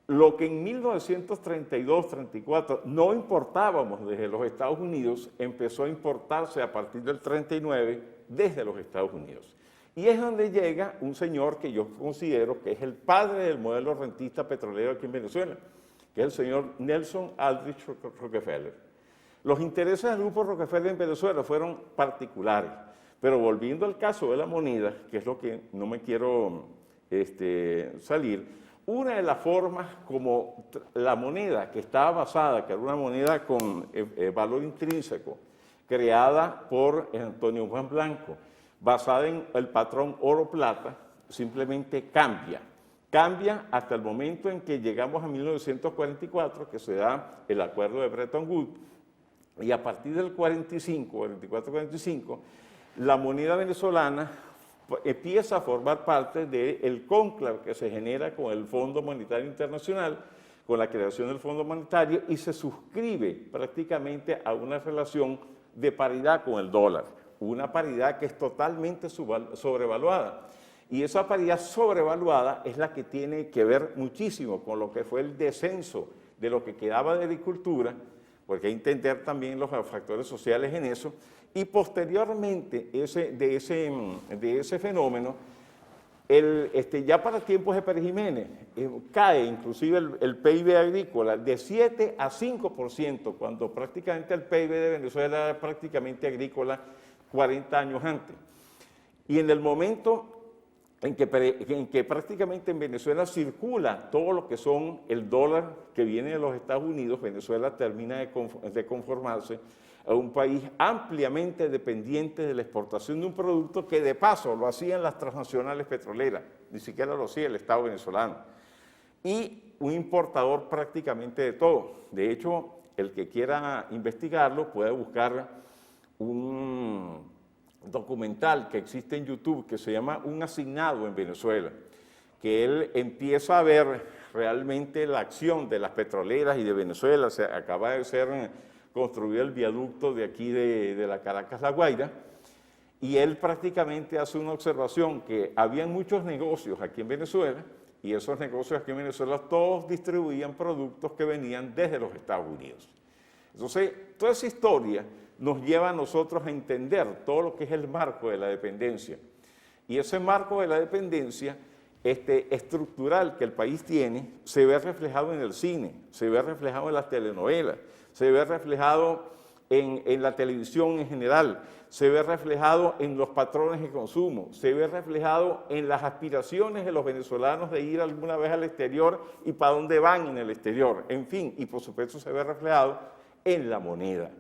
lo que en 1932-34 no importábamos desde los Estados Unidos, empezó a importarse a partir del 39 desde los Estados Unidos. Y es donde llega un señor que yo considero que es el padre del modelo rentista petrolero aquí en Venezuela, que es el señor Nelson Aldrich Rockefeller. Los intereses del grupo Rockefeller en Venezuela fueron particulares, pero volviendo al caso de la moneda, que es lo que no me quiero salir, una de las formas como la moneda que estaba basada, que era una moneda con valor intrínseco, creada por Antonio Juan Blanco, basada en el patrón oro-plata, simplemente cambia. Cambia hasta el momento en que llegamos a 1944, que se da el acuerdo de Bretton Woods, y a partir del 44-45, la moneda venezolana empieza a formar parte del cónclave que se genera con el Fondo Monetario Internacional, con la creación del Fondo Monetario, y se suscribe prácticamente a una relación de paridad con el dólar, una paridad que es totalmente sobrevaluada. Y esa paridad sobrevaluada es la que tiene que ver muchísimo con lo que fue el descenso de lo que quedaba de agricultura, porque hay que entender también los factores sociales en eso, y posteriormente de ese fenómeno, ya para tiempos de Pérez Jiménez, cae inclusive el PIB agrícola de 7 a 5%, cuando prácticamente el PIB de Venezuela era prácticamente agrícola 40 años antes. Y en el momento en que prácticamente en Venezuela circula todo lo que son el dólar que viene de los Estados Unidos, Venezuela termina de conformarse a un país ampliamente dependiente de la exportación de un producto que de paso lo hacían las transnacionales petroleras, ni siquiera lo hacía el Estado venezolano, y un importador prácticamente de todo. De hecho, el que quiera investigarlo puede buscar un documental que existe en YouTube que se llama Un asignado en Venezuela, que él empieza a ver realmente la acción de las petroleras y de Venezuela. Se acaba de ser construido el viaducto de aquí de la Caracas-La Guaira, y él prácticamente hace una observación que habían muchos negocios aquí en Venezuela, y esos negocios aquí en Venezuela todos distribuían productos que venían desde los Estados Unidos. Entonces, toda esa historia nos lleva a nosotros a entender todo lo que es el marco de la dependencia. Y ese marco de la dependencia estructural que el país tiene se ve reflejado en el cine, se ve reflejado en las telenovelas, se ve reflejado en la televisión en general, se ve reflejado en los patrones de consumo, se ve reflejado en las aspiraciones de los venezolanos de ir alguna vez al exterior y para dónde van en el exterior, en fin, y por supuesto se ve reflejado en la moneda.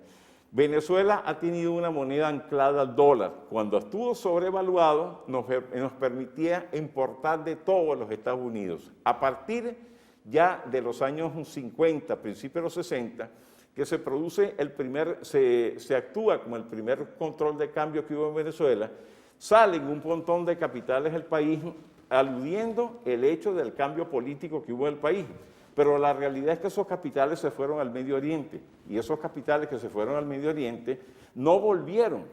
Venezuela ha tenido una moneda anclada al dólar. Cuando estuvo sobrevaluado, nos permitía importar de todos los Estados Unidos. A partir ya de los años 50, principios de los 60, que se produce se actúa como el primer control de cambio que hubo en Venezuela, salen un montón de capitales del país aludiendo el hecho del cambio político que hubo en el país. Pero la realidad es que esos capitales se fueron al Medio Oriente, y esos capitales que se fueron al Medio Oriente no volvieron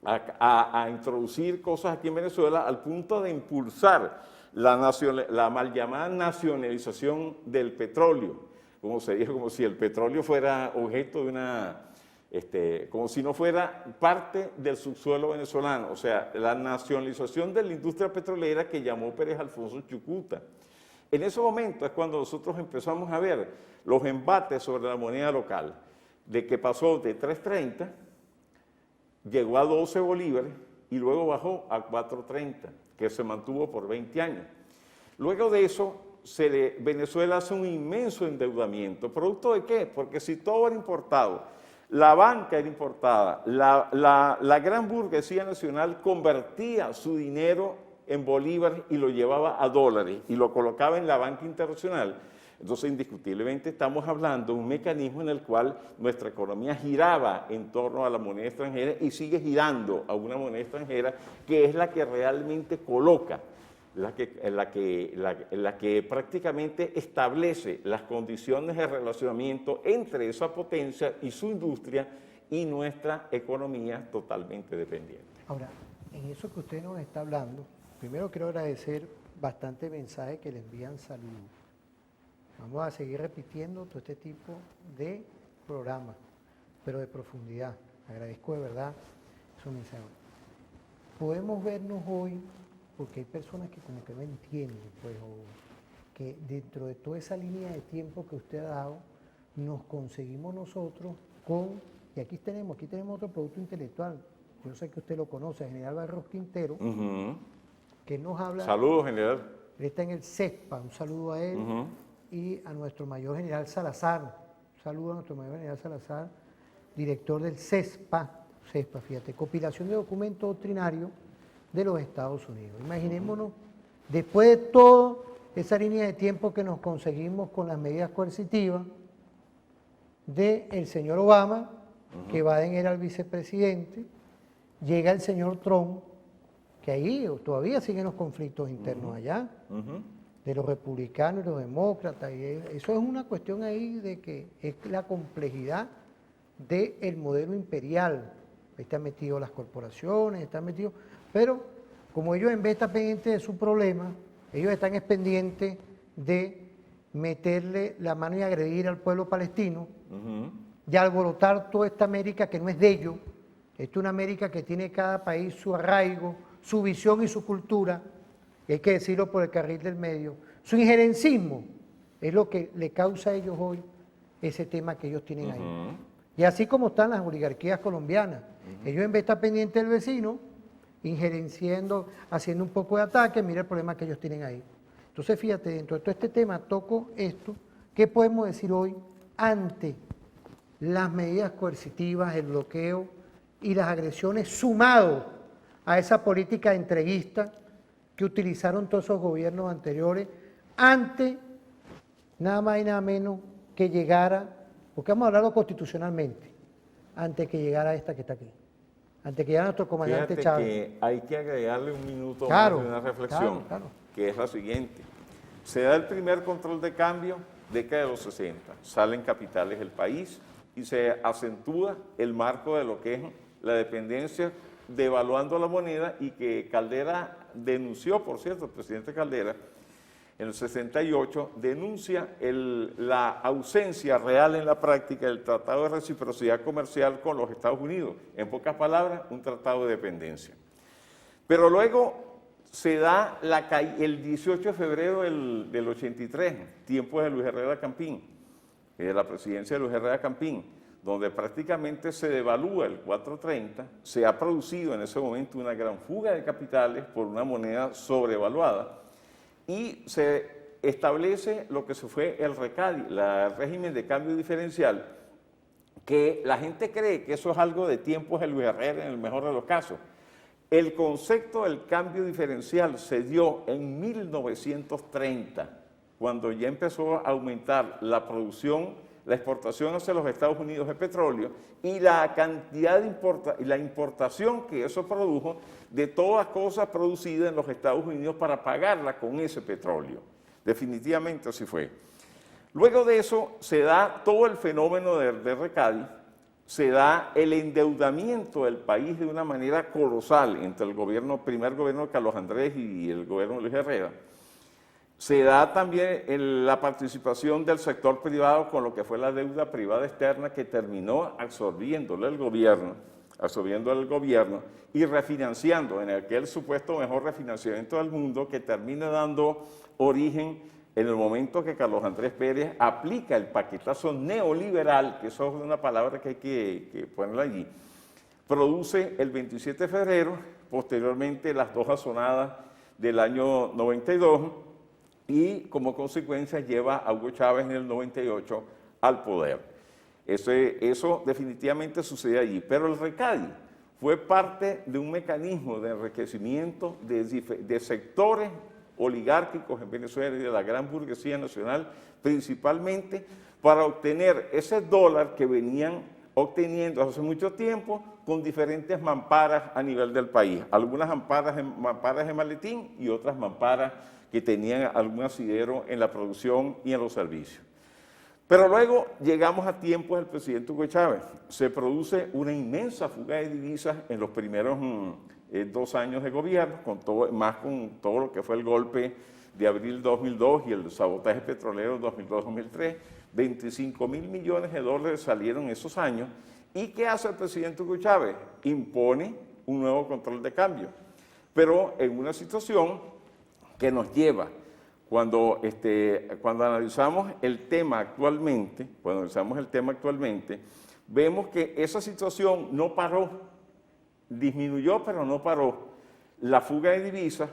a introducir cosas aquí en Venezuela al punto de impulsar la mal llamada nacionalización del petróleo, como se dijo, como si el petróleo fuera objeto de como si no fuera parte del subsuelo venezolano, o sea, la nacionalización de la industria petrolera que llamó Pérez Alfonso Chucuta. En ese momento es cuando nosotros empezamos a ver los embates sobre la moneda local, de que pasó de 3.30, llegó a 12 bolívares y luego bajó a 4.30, que se mantuvo por 20 años. Luego de eso, Venezuela hace un inmenso endeudamiento. ¿Producto de qué? Porque si todo era importado, la banca era importada, la gran burguesía nacional convertía su dinero en bolívares y lo llevaba a dólares y lo colocaba en la banca internacional. Entonces, indiscutiblemente estamos hablando de un mecanismo en el cual nuestra economía giraba en torno a la moneda extranjera y sigue girando a una moneda extranjera que es la que realmente coloca, la que prácticamente establece las condiciones de relacionamiento entre esa potencia y su industria y nuestra economía totalmente dependiente.
Ahora, en eso que usted nos está hablando, primero quiero agradecer bastante mensajes que le envían saludos. Vamos a seguir repitiendo todo este tipo de programas, pero de profundidad. Agradezco de verdad esos mensajes. Podemos vernos hoy, porque hay personas que como que no entienden, pues, o que dentro de toda esa línea de tiempo que usted ha dado, nos conseguimos nosotros con, y aquí tenemos otro producto intelectual, yo sé que usted lo conoce, el general Barros Quintero, que nos habla.
Saludos, general.
Él está en el CESPA, un saludo a él y a nuestro mayor general Salazar, un saludo a nuestro mayor general Salazar, director del CESPA, fíjate, compilación de documentos doctrinarios de los Estados Unidos. Imaginémonos, después de toda esa línea de tiempo que nos conseguimos con las medidas coercitivas del señor Obama, que Biden era el vicepresidente, llega el señor Trump, que ahí todavía siguen los conflictos internos allá, de los republicanos y los demócratas, y eso es una cuestión ahí de que es la complejidad del modelo imperial. Están metidos las corporaciones, están metidos, pero como ellos en vez de estar pendientes de su problema, ellos están pendientes de meterle la mano y agredir al pueblo palestino, y alborotar toda esta América que no es de ellos. Esta es una América que tiene cada país su arraigo, su visión y su cultura, y hay que decirlo por el carril del medio. Su injerencismo es lo que le causa a ellos hoy ese tema que ellos tienen ahí. Y así como están las oligarquías colombianas, ellos en vez de estar pendientes del vecino, injerenciando, haciendo un poco de ataque, mira el problema que ellos tienen ahí. Entonces fíjate, dentro de todo este tema toco esto, ¿qué podemos decir hoy ante las medidas coercitivas, el bloqueo y las agresiones sumado a esa política entreguista que utilizaron todos esos gobiernos anteriores ante nada más y nada menos que llegara, porque vamos a hablarlo constitucionalmente, antes que llegara esta que está aquí, antes que llegara nuestro comandante
Fíjate
Chávez.
que hay que agregarle un minuto
Claro,
más de una reflexión,
claro.
que es la siguiente. Se da el primer control de cambio, década de los 60, salen capitales del país y se acentúa el marco de lo que es la dependencia, devaluando la moneda, y que Caldera denunció, por cierto, el presidente Caldera, en el 68, denuncia la ausencia real en la práctica del Tratado de Reciprocidad Comercial con los Estados Unidos. En pocas palabras, un tratado de dependencia. Pero luego se da el 18 de febrero del 83, tiempos de Luis Herrera Campín, de la presidencia de Luis Herrera Campín, donde prácticamente se devalúa el 4.30, se ha producido en ese momento una gran fuga de capitales por una moneda sobrevaluada, y se establece lo que se fue el RECADI, el régimen de cambio diferencial, que la gente cree que eso es algo de tiempos de Luis Herrera en el mejor de los casos. El concepto del cambio diferencial se dio en 1930, cuando ya empezó a aumentar la producción, la exportación hacia los Estados Unidos de petróleo y la cantidad de la importación que eso produjo de todas cosas producidas en los Estados Unidos para pagarla con ese petróleo. Definitivamente así fue. Luego de eso se da todo el fenómeno de RECADI, se da el endeudamiento del país de una manera colosal entre el primer gobierno de Carlos Andrés y el gobierno de Luis Herrera. Se da también la participación del sector privado con lo que fue la deuda privada externa, que terminó absorbiéndole el gobierno y refinanciando en aquel supuesto mejor refinanciamiento del mundo, que termina dando origen en el momento que Carlos Andrés Pérez aplica el paquetazo neoliberal, que eso es una palabra que hay que ponerla allí, produce el 27 de febrero, posteriormente las dos azonadas del año 92, y como consecuencia lleva a Hugo Chávez en el 98 al poder. Eso definitivamente sucede allí, pero el RECADI fue parte de un mecanismo de enriquecimiento de sectores oligárquicos en Venezuela y de la gran burguesía nacional, principalmente para obtener ese dólar que venían obteniendo hace mucho tiempo con diferentes mamparas a nivel del país. Algunas mamparas de maletín y otras mamparas que tenían algún asidero en la producción y en los servicios. Pero luego llegamos a tiempos del presidente Hugo Chávez. Se produce una inmensa fuga de divisas en los primeros 2 años de gobierno, más con todo lo que fue el golpe de abril 2002 y el sabotaje petrolero 2002-2003. 25.000 millones de dólares salieron esos años. ¿Y qué hace el presidente Hugo Chávez? Impone un nuevo control de cambio, pero en una situación que nos lleva, cuando analizamos el tema actualmente, vemos que esa situación no paró, disminuyó pero no paró la fuga de divisas,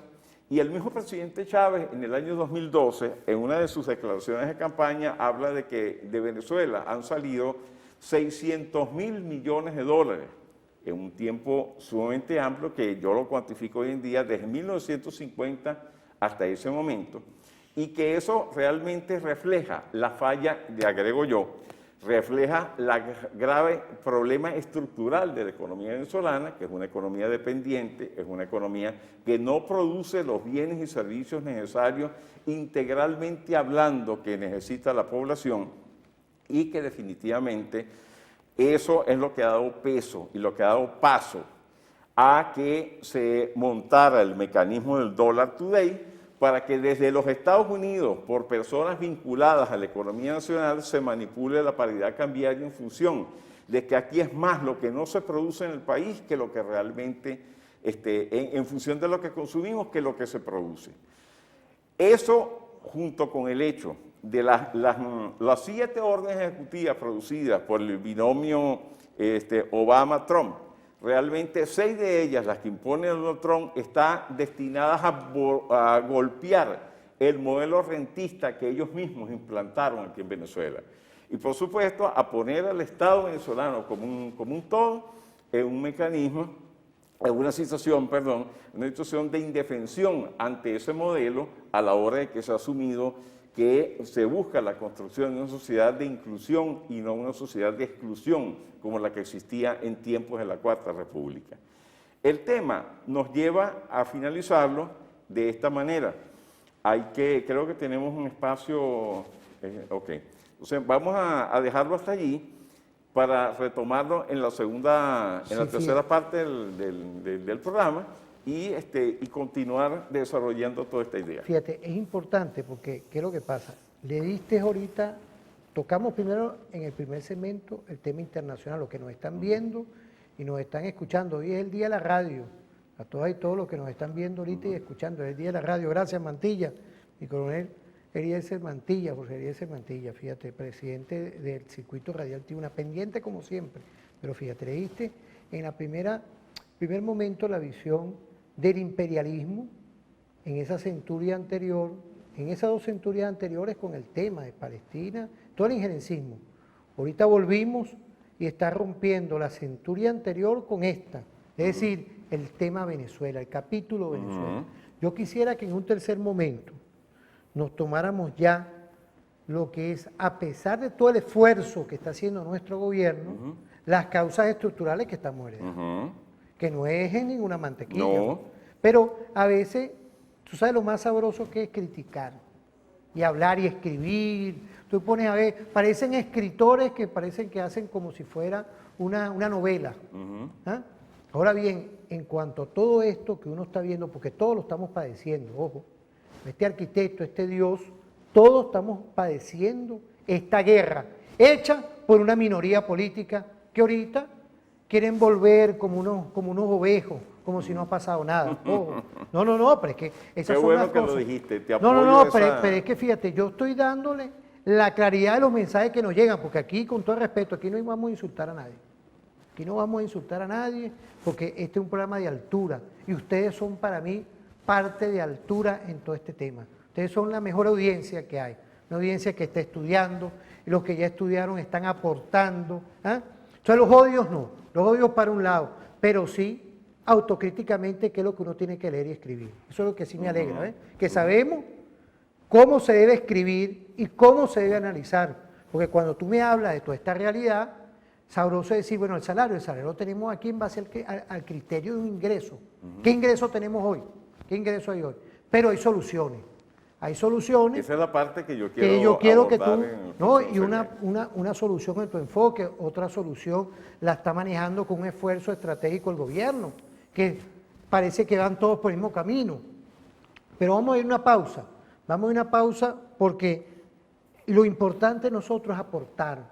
y el mismo presidente Chávez en el año 2012, en una de sus declaraciones de campaña, habla de que de Venezuela han salido 600.000 millones de dólares en un tiempo sumamente amplio que yo lo cuantifico hoy en día desde 1950 hasta ese momento, y que eso realmente refleja la falla, le agrego yo, refleja la grave problema estructural de la economía venezolana, que es una economía dependiente, es una economía que no produce los bienes y servicios necesarios integralmente hablando que necesita la población, y que definitivamente eso es lo que ha dado peso y lo que ha dado paso a que se montara el mecanismo del Dollar Today, para que desde los Estados Unidos, por personas vinculadas a la economía nacional, se manipule la paridad cambiaria en función de que aquí es más lo que no se produce en el país que lo que realmente, en función de lo que consumimos, que lo que se produce. Eso, junto con el hecho de las 7 órdenes ejecutivas producidas por el binomio Obama-Trump, realmente 6 de ellas, las que impone Donald Trump, están destinadas a golpear el modelo rentista que ellos mismos implantaron aquí en Venezuela. Y por supuesto, a poner al Estado venezolano como un todo en un mecanismo, en una situación de indefensión ante ese modelo, a la hora de que se ha asumido que se busca la construcción de una sociedad de inclusión y no una sociedad de exclusión como la que existía en tiempos de la Cuarta República. El tema nos lleva a finalizarlo de esta manera. Creo que tenemos un espacio, ok. Entonces vamos a dejarlo hasta allí para retomarlo en la tercera parte del programa, y continuar desarrollando toda esta idea.
Fíjate, es importante porque, ¿qué es lo que pasa? Le diste ahorita, tocamos primero en el primer segmento el tema internacional, los que nos están viendo y nos están escuchando. Hoy es el Día de la Radio, a todas y todos los que nos están viendo ahorita y escuchando, es el Día de la Radio. Gracias, Mantilla, mi coronel Eliezer Mantilla, Jorge Eliezer Mantilla, fíjate, presidente del Circuito Radial Tribuna, pendiente como siempre, pero fíjate, le diste en la primer momento la visión del imperialismo en esa centuria anterior, en esas 2 centurias anteriores con el tema de Palestina, todo el injerencismo. Ahorita volvimos y está rompiendo la centuria anterior con esta, es decir, el tema Venezuela, el capítulo Venezuela. Yo quisiera que en un tercer momento nos tomáramos ya lo que es, a pesar de todo el esfuerzo que está haciendo nuestro gobierno, las causas estructurales que estamos heredando. Que no es en ninguna mantequilla. No. Pero a veces, tú sabes lo más sabroso que es criticar y hablar y escribir. Tú pones a ver, parecen escritores que parecen que hacen como si fuera una novela. ¿Ah? Ahora bien, en cuanto a todo esto que uno está viendo, porque todos lo estamos padeciendo, ojo, este arquitecto, este Dios, todos estamos padeciendo esta guerra hecha por una minoría política que ahorita quieren volver como unos ovejos, como si no ha pasado nada. Ojo. No, pero es que esas
Qué
son
bueno
las
que
cosas.
lo dijiste, te apoyo.
Pero es que fíjate, yo estoy dándole la claridad de los mensajes que nos llegan, porque aquí, con todo respeto, aquí no vamos a insultar a nadie. Aquí no vamos a insultar a nadie, porque este es un programa de altura, y ustedes son para mí parte de altura en todo este tema. Ustedes son la mejor audiencia que hay, una audiencia que está estudiando, y los que ya estudiaron están aportando. Entonces los odios no, los odios para un lado, pero sí autocríticamente qué es lo que uno tiene que leer y escribir. Eso es lo que sí me alegra, que sabemos cómo se debe escribir y cómo se debe analizar, porque cuando tú me hablas de toda esta realidad, sabroso es decir, bueno, el salario lo tenemos aquí en base al criterio de un ingreso. ¿Qué ingreso tenemos hoy? ¿Qué ingreso hay hoy? Pero hay soluciones. Hay soluciones.
Esa es la parte que yo quiero
que tú, no, y una solución en tu enfoque, otra solución la está manejando con un esfuerzo estratégico el gobierno, que parece que van todos por el mismo camino. Pero vamos a ir a una pausa, porque lo importante nosotros es aportar,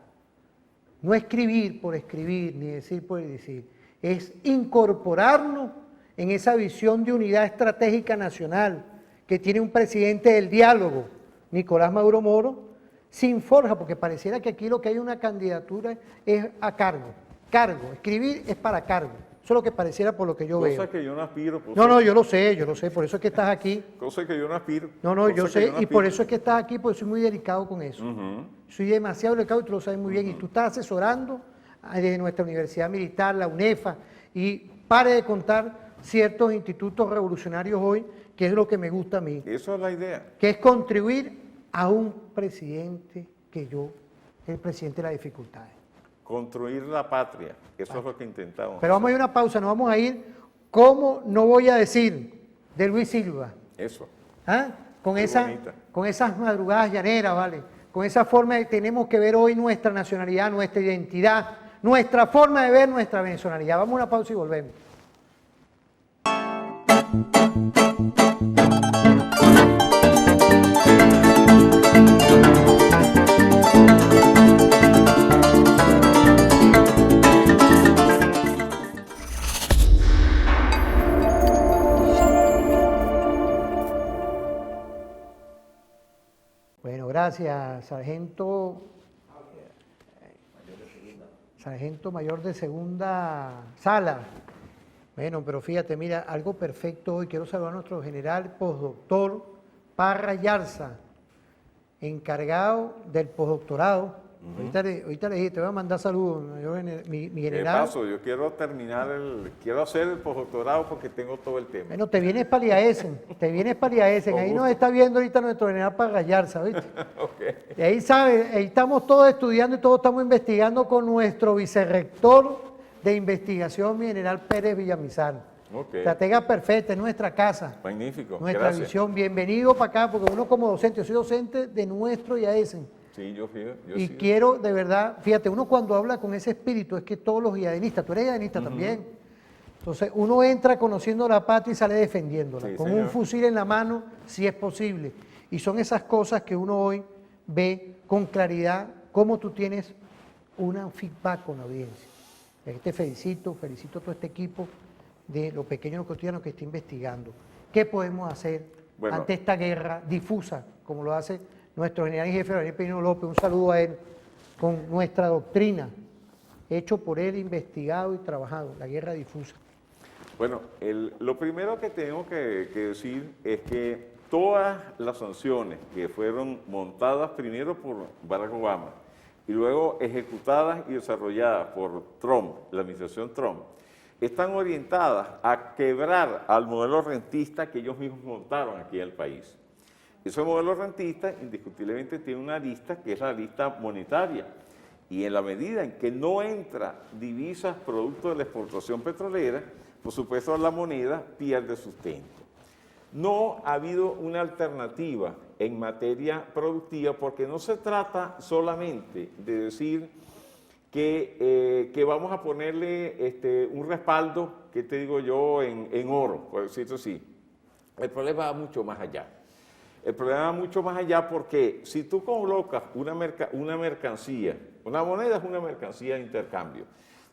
no escribir por escribir, ni decir por decir, es incorporarnos en esa visión de unidad estratégica nacional que tiene un presidente del diálogo, Nicolás Maduro Moro, sin forja, porque pareciera que aquí lo que hay una candidatura es a cargo. Cargo, escribir es para cargo. Eso es lo que pareciera por lo que yo veo.
Cosa que yo no aspiro.
No, yo lo sé, por eso es que estás aquí.
Cosa que yo no aspiro.
No, yo sé, y por
aspiro.
eso es que estás aquí, porque soy muy delicado con eso. Soy demasiado delicado y tú lo sabes muy bien. Y tú estás asesorando desde nuestra Universidad Militar, la UNEFA, y pare de contar ciertos institutos revolucionarios hoy, que es lo que me gusta a mí.
Eso es la idea.
Que es contribuir a un presidente el presidente de las dificultades.
Construir la patria. Eso es lo que intentamos.
Pero vamos a ir a una pausa, nos vamos a ir, ¿cómo no voy a decir de Luis Silva?
Eso.
¿Ah?
Qué bonita.
Con esas madrugadas llaneras, ¿vale? Con esa forma de tenemos que ver hoy nuestra nacionalidad, nuestra identidad, nuestra forma de ver nuestra venezolaridad. Vamos a una pausa y volvemos. Bueno, gracias, sargento mayor de segunda sala. Bueno, pero fíjate, mira, algo perfecto hoy. Quiero saludar a nuestro general postdoctor Parra Yarza, encargado del postdoctorado. Ahorita le dije, te voy a mandar saludos, mi
¿Qué
general.
paso? Yo quiero quiero hacer el postdoctorado porque tengo todo el tema.
Bueno, te vienes para IAESEN, ahí nos está viendo ahorita nuestro general Parra Yarza, ¿viste?
Okay.
Y ahí sabes, ahí estamos todos estudiando y todos estamos investigando con nuestro vicerrector de investigación, mi general Pérez Villamizar.
Okay.
Estratega perfecta, es nuestra casa.
Magnífico.
Nuestra
Gracias.
visión. Bienvenido para acá, porque uno como docente, yo soy docente de nuestro IAESEN.
Sí, yo
Y
sí.
quiero, de verdad, fíjate, uno cuando habla con ese espíritu, es que todos los iadenistas, tú eres iadenista también, entonces uno entra conociendo la patria y sale defendiéndola,
Sí,
con
señor.
un fusil en la mano, si es posible. Y son esas cosas que uno hoy ve con claridad, cómo tú tienes un feedback con la audiencia. Te felicito a todo este equipo de los pequeños cotidianos que está investigando. ¿Qué podemos hacer ante esta guerra difusa, como lo hace nuestro general y jefe Daniel Pino López? Un saludo a él, con nuestra doctrina, hecho por él, investigado y trabajado, la guerra difusa.
Bueno, lo primero que tengo que decir es que todas las sanciones que fueron montadas primero por Barack Obama y luego ejecutadas y desarrolladas por Trump, la administración Trump, están orientadas a quebrar al modelo rentista que ellos mismos montaron aquí en el país. Ese modelo rentista indiscutiblemente tiene una arista que es la arista monetaria, y en la medida en que no entra divisas producto de la exportación petrolera, por supuesto la moneda pierde sustento. No ha habido una alternativa en materia productiva, porque no se trata solamente de decir que vamos a ponerle un respaldo, que te digo yo, en oro, por decirlo así. El problema va mucho más allá. El problema va mucho más allá porque si tú colocas una mercancía, una moneda es una mercancía de intercambio.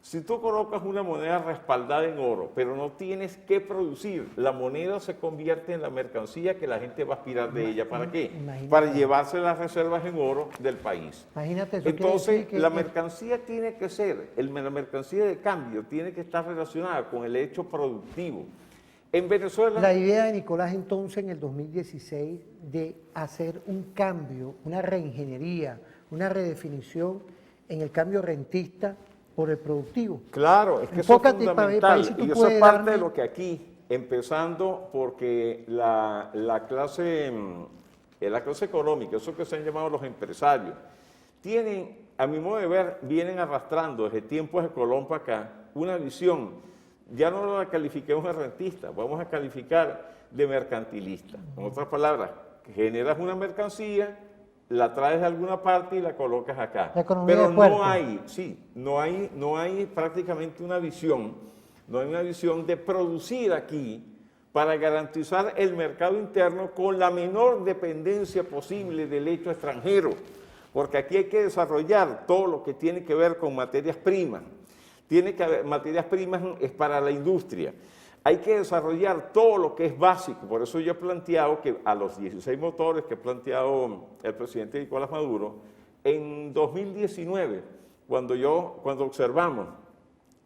Si tú colocas una moneda respaldada en oro, pero no tienes que producir, la moneda se convierte en la mercancía que la gente va a aspirar de ella. ¿Para qué?
Imagínate.
Para llevarse las reservas en oro del país.
Imagínate, eso
Entonces,
quiere decir que
la mercancía tiene que ser, la mercancía de cambio tiene que estar relacionada con el hecho productivo. En Venezuela...
La idea de Nicolás entonces en el 2016 de hacer un cambio, una reingeniería, una redefinición en el cambio rentista por el productivo.
Claro, es que eso es
Enfócate para ver
fundamental,
si tú
y eso
puedes
es parte
darme-
de lo que aquí, empezando porque la clase económica, eso que se han llamado los empresarios, tienen, a mi modo de ver, vienen arrastrando desde tiempos de Colón para acá una visión, ya no la califiquemos de rentista, vamos a calificar de mercantilista. En otras palabras, generas una mercancía, la traes de alguna parte y la colocas acá.
La economía
Pero
de puerto.
no hay prácticamente una visión, no hay una visión de producir aquí para garantizar el mercado interno con la menor dependencia posible del hecho extranjero, porque aquí hay que desarrollar todo lo que tiene que ver con materias primas. Materias primas es para la industria. hay que desarrollar todo lo que es básico. Por eso yo he planteado que a los 16 motores que ha planteado el presidente Nicolás Maduro, en 2019, cuando observamos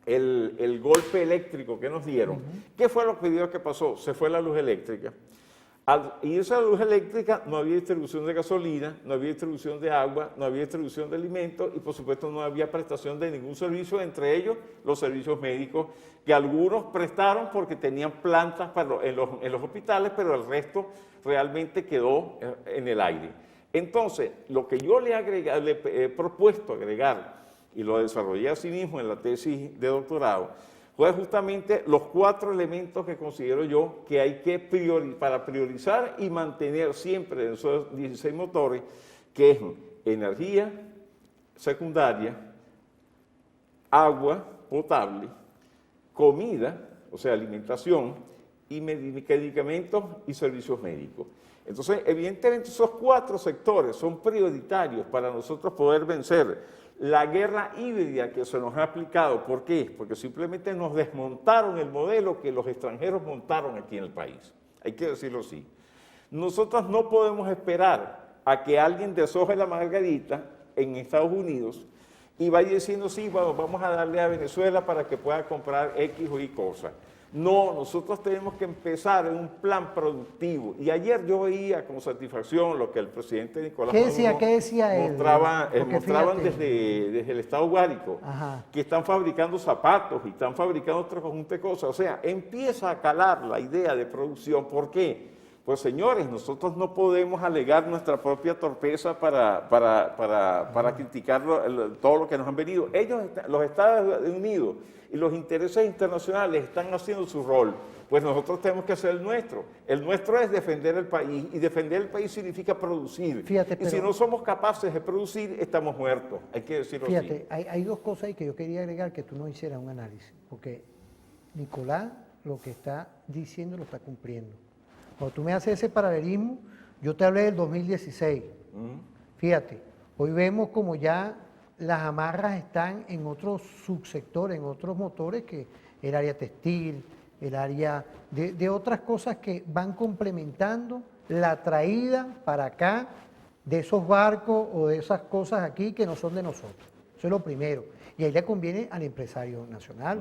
el golpe eléctrico que nos dieron, ¿qué fue lo primero que pasó? Se fue la luz eléctrica. Y esa luz eléctrica no había distribución de gasolina, no había distribución de agua, no había distribución de alimentos y por supuesto no había prestación de ningún servicio, entre ellos los servicios médicos, que algunos prestaron porque tenían plantas en los hospitales, pero el resto realmente quedó en el aire. Entonces, lo que yo le he propuesto agregar, y lo desarrollé así mismo en la tesis de doctorado, fue justamente los 4 elementos que considero yo que hay que para priorizar y mantener siempre en esos 16 motores, que es energía secundaria, agua potable, comida, o sea, alimentación, y medicamentos y servicios médicos. Entonces, evidentemente, esos 4 sectores son prioritarios para nosotros poder vencer la guerra híbrida que se nos ha aplicado. ¿Por qué? Porque simplemente nos desmontaron el modelo que los extranjeros montaron aquí en el país. Hay que decirlo así. Nosotros no podemos esperar a que alguien deshoje la margarita en Estados Unidos y vaya diciendo, sí, bueno, vamos a darle a Venezuela para que pueda comprar X o Y cosas. No, nosotros tenemos que empezar en un plan productivo. Y ayer yo veía con satisfacción lo que el presidente Nicolás Maduro
¿Qué decía él?
mostraban desde el Estado Guárico, que están fabricando zapatos y están fabricando otro conjunto de cosas. O sea, empieza a calar la idea de producción. ¿Por qué? Pues señores, nosotros no podemos alegar nuestra propia torpeza para criticar todo lo que nos han venido. Ellos, los Estados Unidos y los intereses internacionales están haciendo su rol, pues nosotros tenemos que hacer el nuestro. El nuestro es defender el país, y defender el país significa producir.
Fíjate,
y si no somos capaces de producir, estamos muertos, hay que decirlo así.
Fíjate, hay 2 cosas ahí que yo quería agregar que tú no hicieras un análisis, porque Nicolás lo que está diciendo lo está cumpliendo. Cuando tú me haces ese paralelismo, yo te hablé del 2016. Fíjate, hoy vemos como ya las amarras están en otros subsectores, en otros motores, que el área textil, el área de otras cosas que van complementando la traída para acá de esos barcos o de esas cosas aquí que no son de nosotros. Eso es lo primero. Y ahí le conviene al empresario nacional.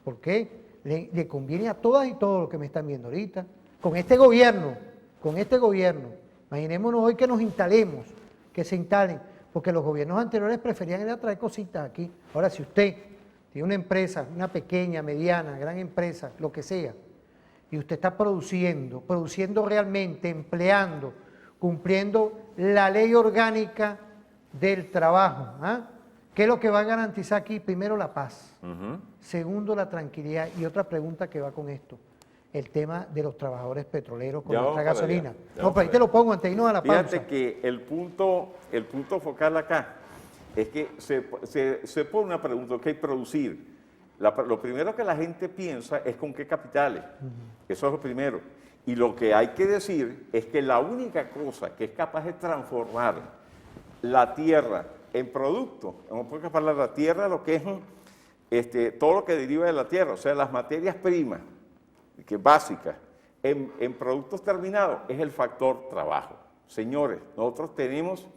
¿Por qué? Le conviene a todas y todos los que me están viendo ahorita. Con este gobierno, imaginémonos hoy que nos instalemos, que se instalen, porque los gobiernos anteriores preferían ir a traer cositas aquí. Ahora, si usted tiene una empresa, una pequeña, mediana, gran empresa, lo que sea, y usted está produciendo realmente, empleando, cumpliendo la ley orgánica del trabajo, ¿qué es lo que va a garantizar aquí? Primero, la paz. Segundo, la tranquilidad. Y otra pregunta que va con esto, el tema de los trabajadores petroleros con nuestra gasolina. No, pero ahí te lo pongo antes de irnos a la pausa.
Fíjate que el punto focal acá es que se pone una pregunta, ¿qué hay que producir? Lo primero que la gente piensa es con qué capitales. Eso es lo primero. Y lo que hay que decir es que la única cosa que es capaz de transformar la tierra en producto, en pocas palabras, la tierra, lo que es todo lo que deriva de la tierra, o sea, las materias primas, que es básica, en productos terminados, es el factor trabajo. Señores, nosotros tenemos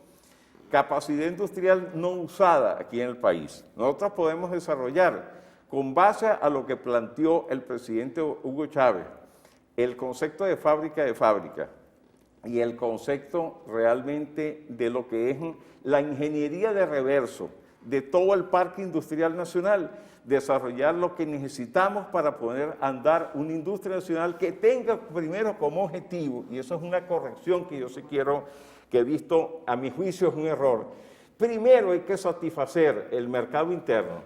capacidad industrial no usada aquí en el país. Nosotros podemos desarrollar, con base a lo que planteó el presidente Hugo Chávez, el concepto de fábrica y el concepto realmente de lo que es la ingeniería de reverso de todo el parque industrial nacional, desarrollar lo que necesitamos para poder andar una industria nacional que tenga primero como objetivo, y eso es una corrección que yo sí quiero, que he visto, a mi juicio es un error, primero hay que satisfacer el mercado interno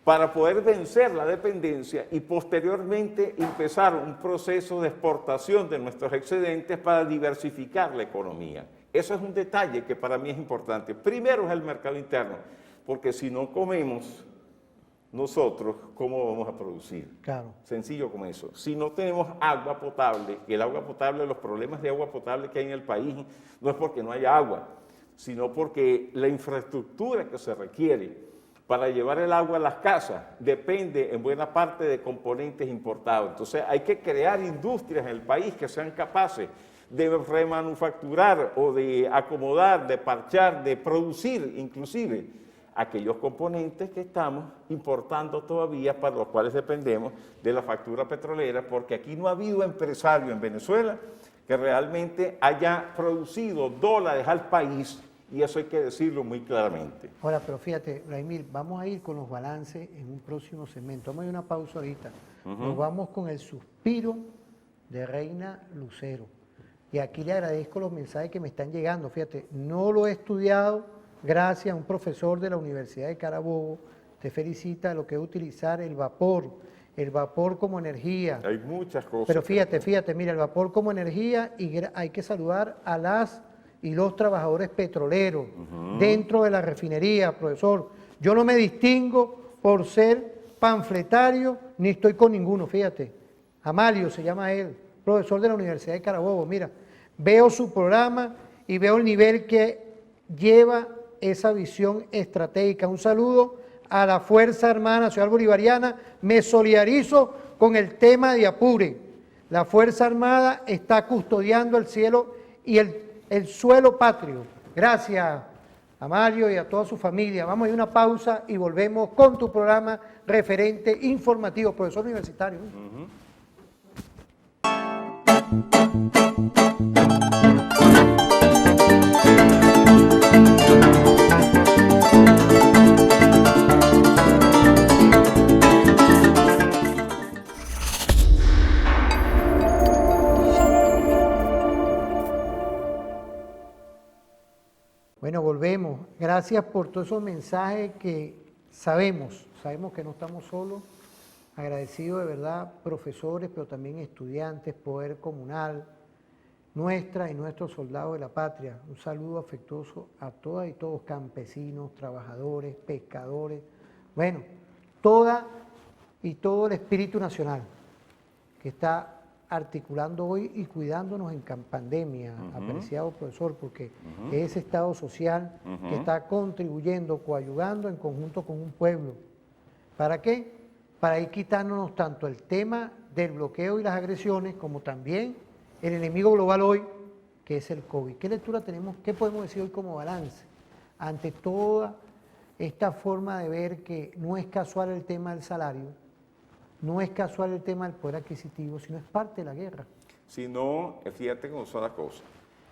para poder vencer la dependencia y posteriormente empezar un proceso de exportación de nuestros excedentes para diversificar la economía. Eso es un detalle que para mí es importante. Primero es el mercado interno, porque si no comemos nosotros, ¿cómo vamos a producir?
Claro.
Sencillo como eso. Si no tenemos agua potable, que el agua potable, los problemas de agua potable que hay en el país, no es porque no haya agua, sino porque la infraestructura que se requiere para llevar el agua a las casas depende en buena parte de componentes importados. Entonces hay que crear industrias en el país que sean capaces de remanufacturar o de acomodar, de parchar, de producir inclusive aquellos componentes que estamos importando todavía, para los cuales dependemos de la factura petrolera, porque aquí no ha habido empresario en Venezuela que realmente haya producido dólares al país, y eso hay que decirlo muy claramente.
Ahora, pero fíjate, Vladimir, vamos a ir con los balances en un próximo segmento. Vamos a ir a una pausa ahorita. Nos vamos con el suspiro de Reina Lucero. Y aquí le agradezco los mensajes que me están llegando. Fíjate, no lo he estudiado, gracias a un profesor de la Universidad de Carabobo. Te felicita lo que es utilizar el vapor como energía.
Hay muchas cosas.
Pero fíjate, mira, el vapor como energía, y hay que saludar a las y los trabajadores petroleros dentro de la refinería, profesor. Yo no me distingo por ser panfletario, ni estoy con ninguno, fíjate. Amalio se llama él, profesor de la Universidad de Carabobo. Mira, veo su programa y veo el nivel que lleva esa visión estratégica. Un saludo a la Fuerza Armada Nacional Bolivariana. Me solidarizo con el tema de Apure. La Fuerza Armada está custodiando el cielo y el suelo patrio. Gracias a Mario y a toda su familia. Vamos a ir a una pausa y volvemos con tu programa referente informativo, profesor universitario. Bueno, volvemos. Gracias por todos esos mensajes que sabemos que no estamos solos. Agradecido de verdad, profesores, pero también estudiantes, poder comunal, nuestra y nuestros soldados de la patria. Un saludo afectuoso a todas y todos, campesinos, trabajadores, pescadores. Bueno, toda y todo el espíritu nacional que está articulando hoy y cuidándonos en pandemia, apreciado profesor, porque es ese Estado social que está contribuyendo, coayudando en conjunto con un pueblo. ¿Para qué? Para ir quitándonos tanto el tema del bloqueo y las agresiones, como también el enemigo global hoy, que es el COVID. ¿Qué lectura tenemos? ¿Qué podemos decir hoy como balance ante toda esta forma de ver que no es casual el tema del salario, no es casual el tema del poder adquisitivo, sino es parte de la guerra?
Si no, fíjate cómo son las cosas.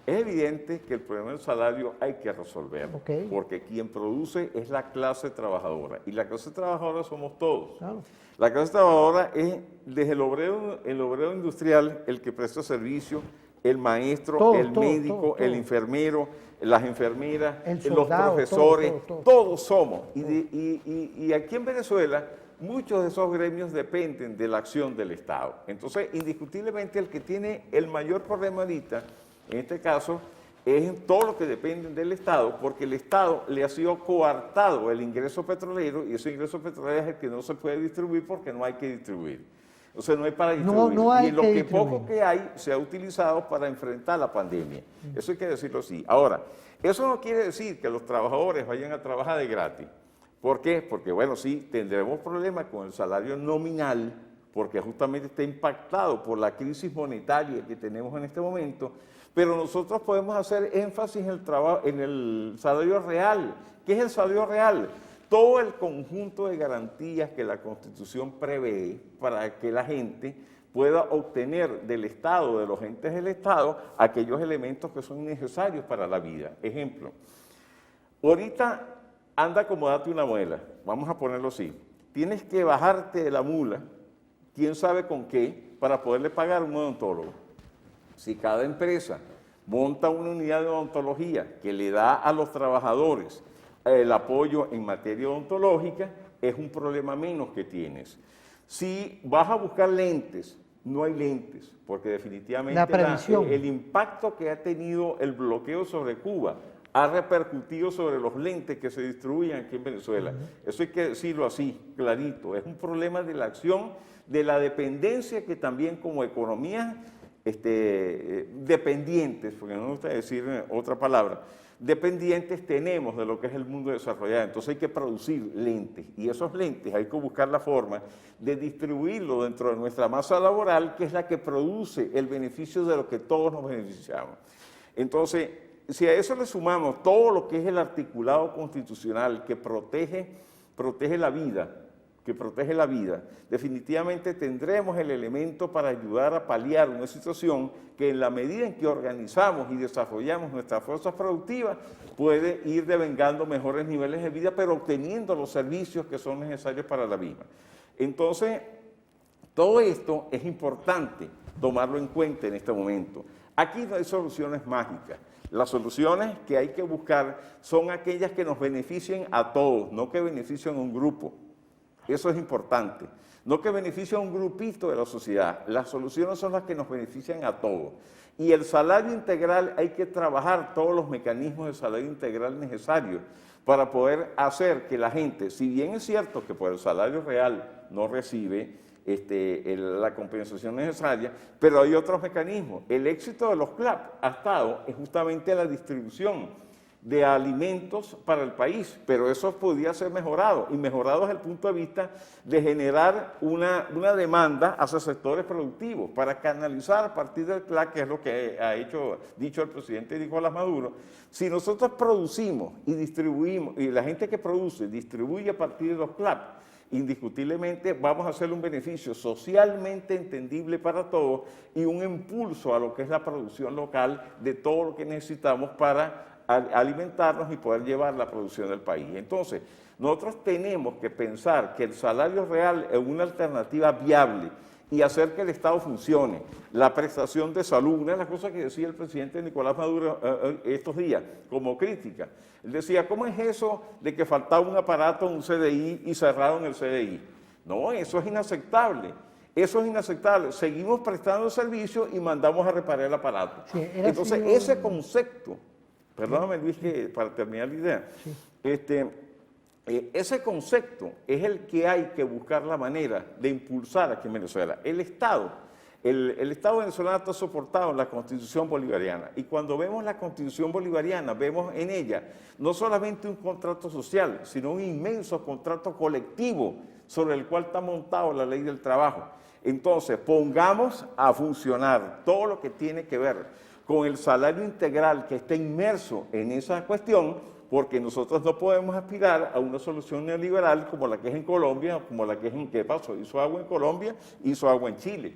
Es evidente que el problema del salario hay que resolverlo, porque quien produce es la clase trabajadora, y la clase trabajadora somos todos.
Claro.
La clase trabajadora es desde el obrero industrial, el que presta servicio, el maestro, el médico, el enfermero, las enfermeras, los profesores, todos somos. Y aquí en Venezuela, muchos de esos gremios dependen de la acción del Estado. Entonces, indiscutiblemente, el que tiene el mayor problema ahorita, en este caso, es en todo lo que depende del Estado, porque el Estado le ha sido coartado el ingreso petrolero, y ese ingreso petrolero es el que no se puede distribuir porque no hay que distribuir. O sea, no hay para distribuir.
No hay
y lo que poco que hay se ha utilizado para enfrentar la pandemia. Eso hay que decirlo así. Ahora, eso no quiere decir que los trabajadores vayan a trabajar de gratis. ¿Por qué? Porque, bueno, sí, tendremos problemas con el salario nominal, porque justamente está impactado por la crisis monetaria que tenemos en este momento, pero nosotros podemos hacer énfasis en el salario real. ¿Qué es el salario real? Todo el conjunto de garantías que la Constitución prevé para que la gente pueda obtener del Estado, de los entes del Estado, aquellos elementos que son necesarios para la vida. Ejemplo, ahorita anda a acomodarte una muela, vamos a ponerlo así. Tienes que bajarte de la mula, quién sabe con qué, para poderle pagar a un odontólogo. Si cada empresa monta una unidad de odontología que le da a los trabajadores el apoyo en materia odontológica, es un problema menos que tienes. Si vas a buscar lentes, no hay lentes, porque definitivamente el impacto que ha tenido el bloqueo sobre Cuba ha repercutido sobre los lentes que se distribuyen aquí en Venezuela. Eso hay que decirlo así, clarito. Es un problema de la acción, de la dependencia que también como economía dependientes, porque no me gusta decir otra palabra, dependientes tenemos de lo que es el mundo desarrollado. Entonces hay que producir lentes y esos lentes hay que buscar la forma de distribuirlo dentro de nuestra masa laboral, que es la que produce el beneficio de lo que todos nos beneficiamos. Entonces, si a eso le sumamos todo lo que es el articulado constitucional que protege la vida, definitivamente tendremos el elemento para ayudar a paliar una situación que en la medida en que organizamos y desarrollamos nuestras fuerzas productivas puede ir devengando mejores niveles de vida, pero obteniendo los servicios que son necesarios para la misma. Entonces, todo esto es importante tomarlo en cuenta en este momento. Aquí no hay soluciones mágicas. Las soluciones que hay que buscar son aquellas que nos beneficien a todos, no que beneficien a un grupo. Eso es importante. No que beneficie a un grupito de la sociedad. Las soluciones son las que nos benefician a todos. Y el salario integral, hay que trabajar todos los mecanismos de salario integral necesarios para poder hacer que la gente, si bien es cierto que por el salario real no recibe la compensación necesaria, pero hay otros mecanismos. El éxito de los CLAP ha estado justamente la distribución de alimentos para el país, pero eso podía ser mejorado, y mejorado desde el punto de vista de generar una demanda hacia sectores productivos, para canalizar a partir del CLAP, que es lo que ha dicho el presidente Nicolás Maduro. Si nosotros producimos y distribuimos, y la gente que produce distribuye a partir de los CLAP, indiscutiblemente vamos a hacer un beneficio socialmente entendible para todos y un impulso a lo que es la producción local de todo lo que necesitamos para alimentarnos y poder llevar la producción del país. Entonces, nosotros tenemos que pensar que el salario real es una alternativa viable y hacer que el Estado funcione. La prestación de salud, una de las cosas que decía el presidente Nicolás Maduro estos días, como crítica. Él decía, ¿cómo es eso de que faltaba un aparato en un CDI y cerraron el CDI? No, eso es inaceptable. Eso es inaceptable. Seguimos prestando servicio y mandamos a reparar el aparato. Sí, entonces, ese concepto, perdóname Luis, que para terminar la idea, sí. Ese concepto es el que hay que buscar la manera de impulsar aquí en Venezuela. El Estado venezolano está soportado en la Constitución bolivariana, y cuando vemos la Constitución bolivariana, vemos en ella no solamente un contrato social, sino un inmenso contrato colectivo sobre el cual está montado la ley del trabajo. Entonces, pongamos a funcionar todo lo que tiene que ver con el salario integral que está inmerso en esa cuestión, porque nosotros no podemos aspirar a una solución neoliberal como la que es en Colombia, como la que es en ¿qué pasó? Hizo agua en Colombia, hizo agua en Chile.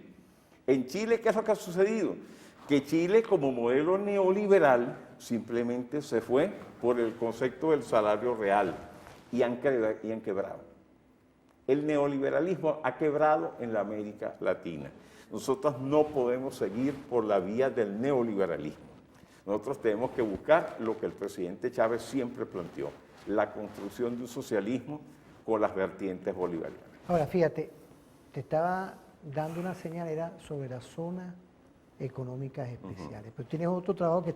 En Chile, ¿qué es lo que ha sucedido? Que Chile, como modelo neoliberal, simplemente se fue por el concepto del salario real y han quebrado. El neoliberalismo ha quebrado en la América Latina. Nosotros no podemos seguir por la vía del neoliberalismo. Nosotros tenemos que buscar lo que el presidente Chávez siempre planteó, la construcción de un socialismo con las vertientes bolivarianas.
Ahora, fíjate, te estaba dando una señal, era sobre las zonas económicas especiales, pero tienes otro trabajo que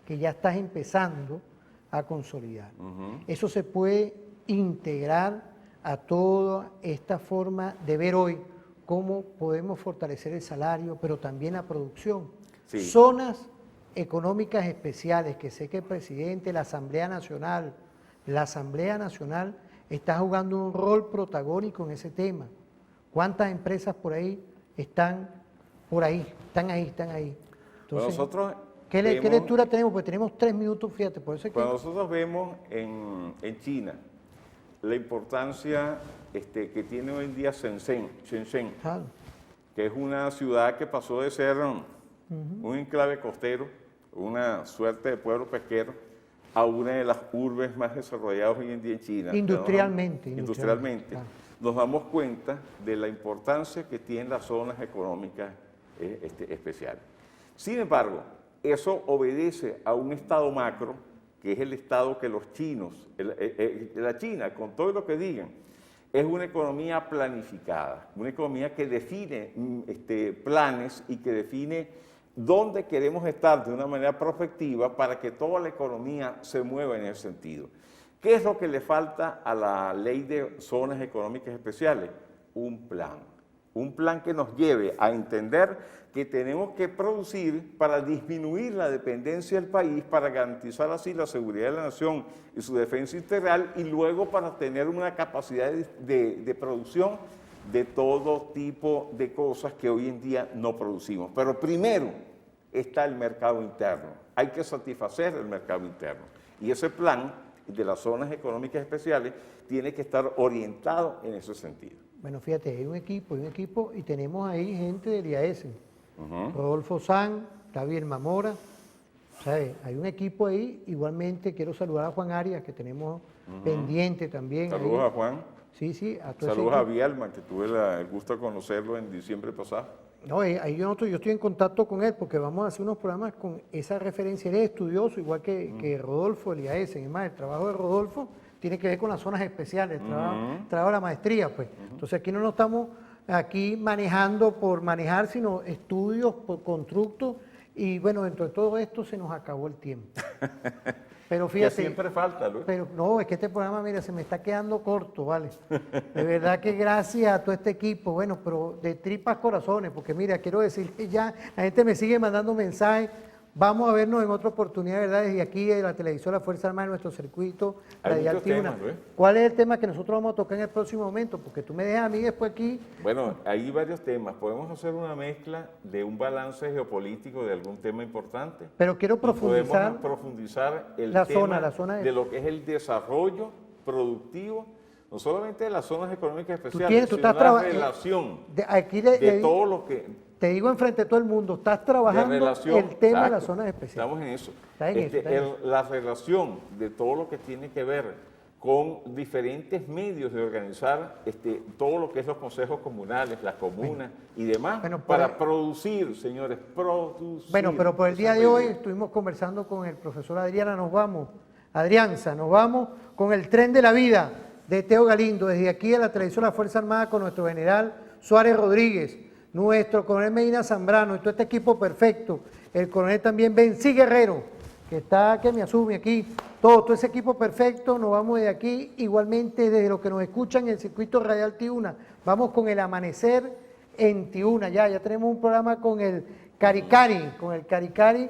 que ya estás empezando a consolidar. Eso se puede integrar a toda esta forma de ver hoy cómo podemos fortalecer el salario, pero también la producción. Sí. Zonas económicas especiales, que sé que el presidente, la Asamblea Nacional está jugando un rol protagónico en ese tema. ¿Cuántas empresas por ahí están ahí? Entonces,
bueno, nosotros
¿qué lectura tenemos? Porque tenemos 3 minutos, fíjate, por eso es que...
Cuando nosotros vemos en China la importancia que tiene hoy en día Shenzhen, claro, que es una ciudad que pasó de ser un enclave costero, una suerte de pueblo pesquero, a una de las urbes más desarrolladas hoy en día en China.
Industrialmente.
Claro. Nos damos cuenta de la importancia que tienen las zonas económicas especiales. Sin embargo, eso obedece a un estado macro, que es el estado que los chinos, la China, con todo lo que digan, es una economía planificada, una economía que define planes y que define dónde queremos estar de una manera prospectiva para que toda la economía se mueva en ese sentido. ¿Qué es lo que le falta a la ley de zonas económicas especiales? Un plan. un plan que nos lleve a entender que tenemos que producir para disminuir la dependencia del país, para garantizar así la seguridad de la nación y su defensa integral, y luego para tener una capacidad de producción de todo tipo de cosas que hoy en día no producimos. Pero primero está el mercado interno. Hay que satisfacer el mercado interno. Y ese plan de las zonas económicas especiales tiene que estar orientado en ese sentido.
Bueno, fíjate, hay un equipo y tenemos ahí gente del IAS. Rodolfo San, David Mamora, ¿sabes? Hay un equipo ahí. Igualmente quiero saludar a Juan Arias, que tenemos pendiente también.
Saludos
ahí.
a Juan.
Sí, a todo
Saludos
ese
a
equipo.
Vialma, que tuve el gusto de conocerlo en diciembre pasado.
No, ahí yo estoy en contacto con él porque vamos a hacer unos programas con esa referencia. Él es estudioso, igual que Rodolfo, el IAS. Es más, el trabajo de Rodolfo tiene que ver con las zonas especiales, el trabajo de la maestría, pues. Entonces aquí no nos estamos aquí manejando por manejar, sino estudios por constructos, y bueno, dentro de todo esto se nos acabó el tiempo. Pero
Que
fíjate,
siempre falta, Luis.
pero no, es que este programa, mira, se me está quedando corto, ¿vale? De verdad que gracias a todo este equipo, bueno, pero de tripas corazones, porque mira, quiero decirle ya, la gente me sigue mandando mensajes. Vamos a vernos en otra oportunidad, ¿verdad? Desde aquí, de la televisora Fuerza Armada, en nuestro circuito
Hay
radial
muchos
Tribuna.
temas, Luis.
¿Cuál es el tema que nosotros vamos a tocar en el próximo momento? Porque tú me dejas a mí después aquí.
Bueno, hay varios temas. Podemos hacer una mezcla de un balance geopolítico de algún tema importante.
Pero quiero profundizar.
Podemos profundizar el
la
tema
zona
de lo que es el desarrollo productivo, no solamente de las zonas económicas
Tú
especiales,
estás
sino la
trabajando.
relación
Aquí
de todo lo que...
te digo enfrente de todo el mundo, estás
de
trabajando
relación,
el tema de
exacto,
las zonas especiales.
Estamos en eso.
Está en eso, está en eso.
La relación de todo lo que tiene que ver con diferentes medios de organizar todo lo que es los consejos comunales, las comunas y demás,
Bueno,
para producir, señores, producir.
Bueno, pero por el día de hoy estuvimos conversando con el profesor Adriana, nos vamos con el tren de la vida de Teo Galindo, desde aquí a la televisora Fuerza Armada, con nuestro general Suárez Rodríguez, nuestro coronel Medina Zambrano y todo este equipo perfecto, el coronel también Bencí Guerrero, que está, que me asume aquí, todo ese equipo perfecto. Nos vamos de aquí, igualmente desde los que nos escuchan en el circuito radial Tiuna, vamos con el amanecer en Tiuna, ya tenemos un programa con el Caricari,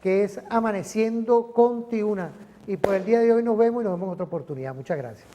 que es Amaneciendo con Tiuna, y por el día de hoy nos vemos en otra oportunidad. Muchas gracias.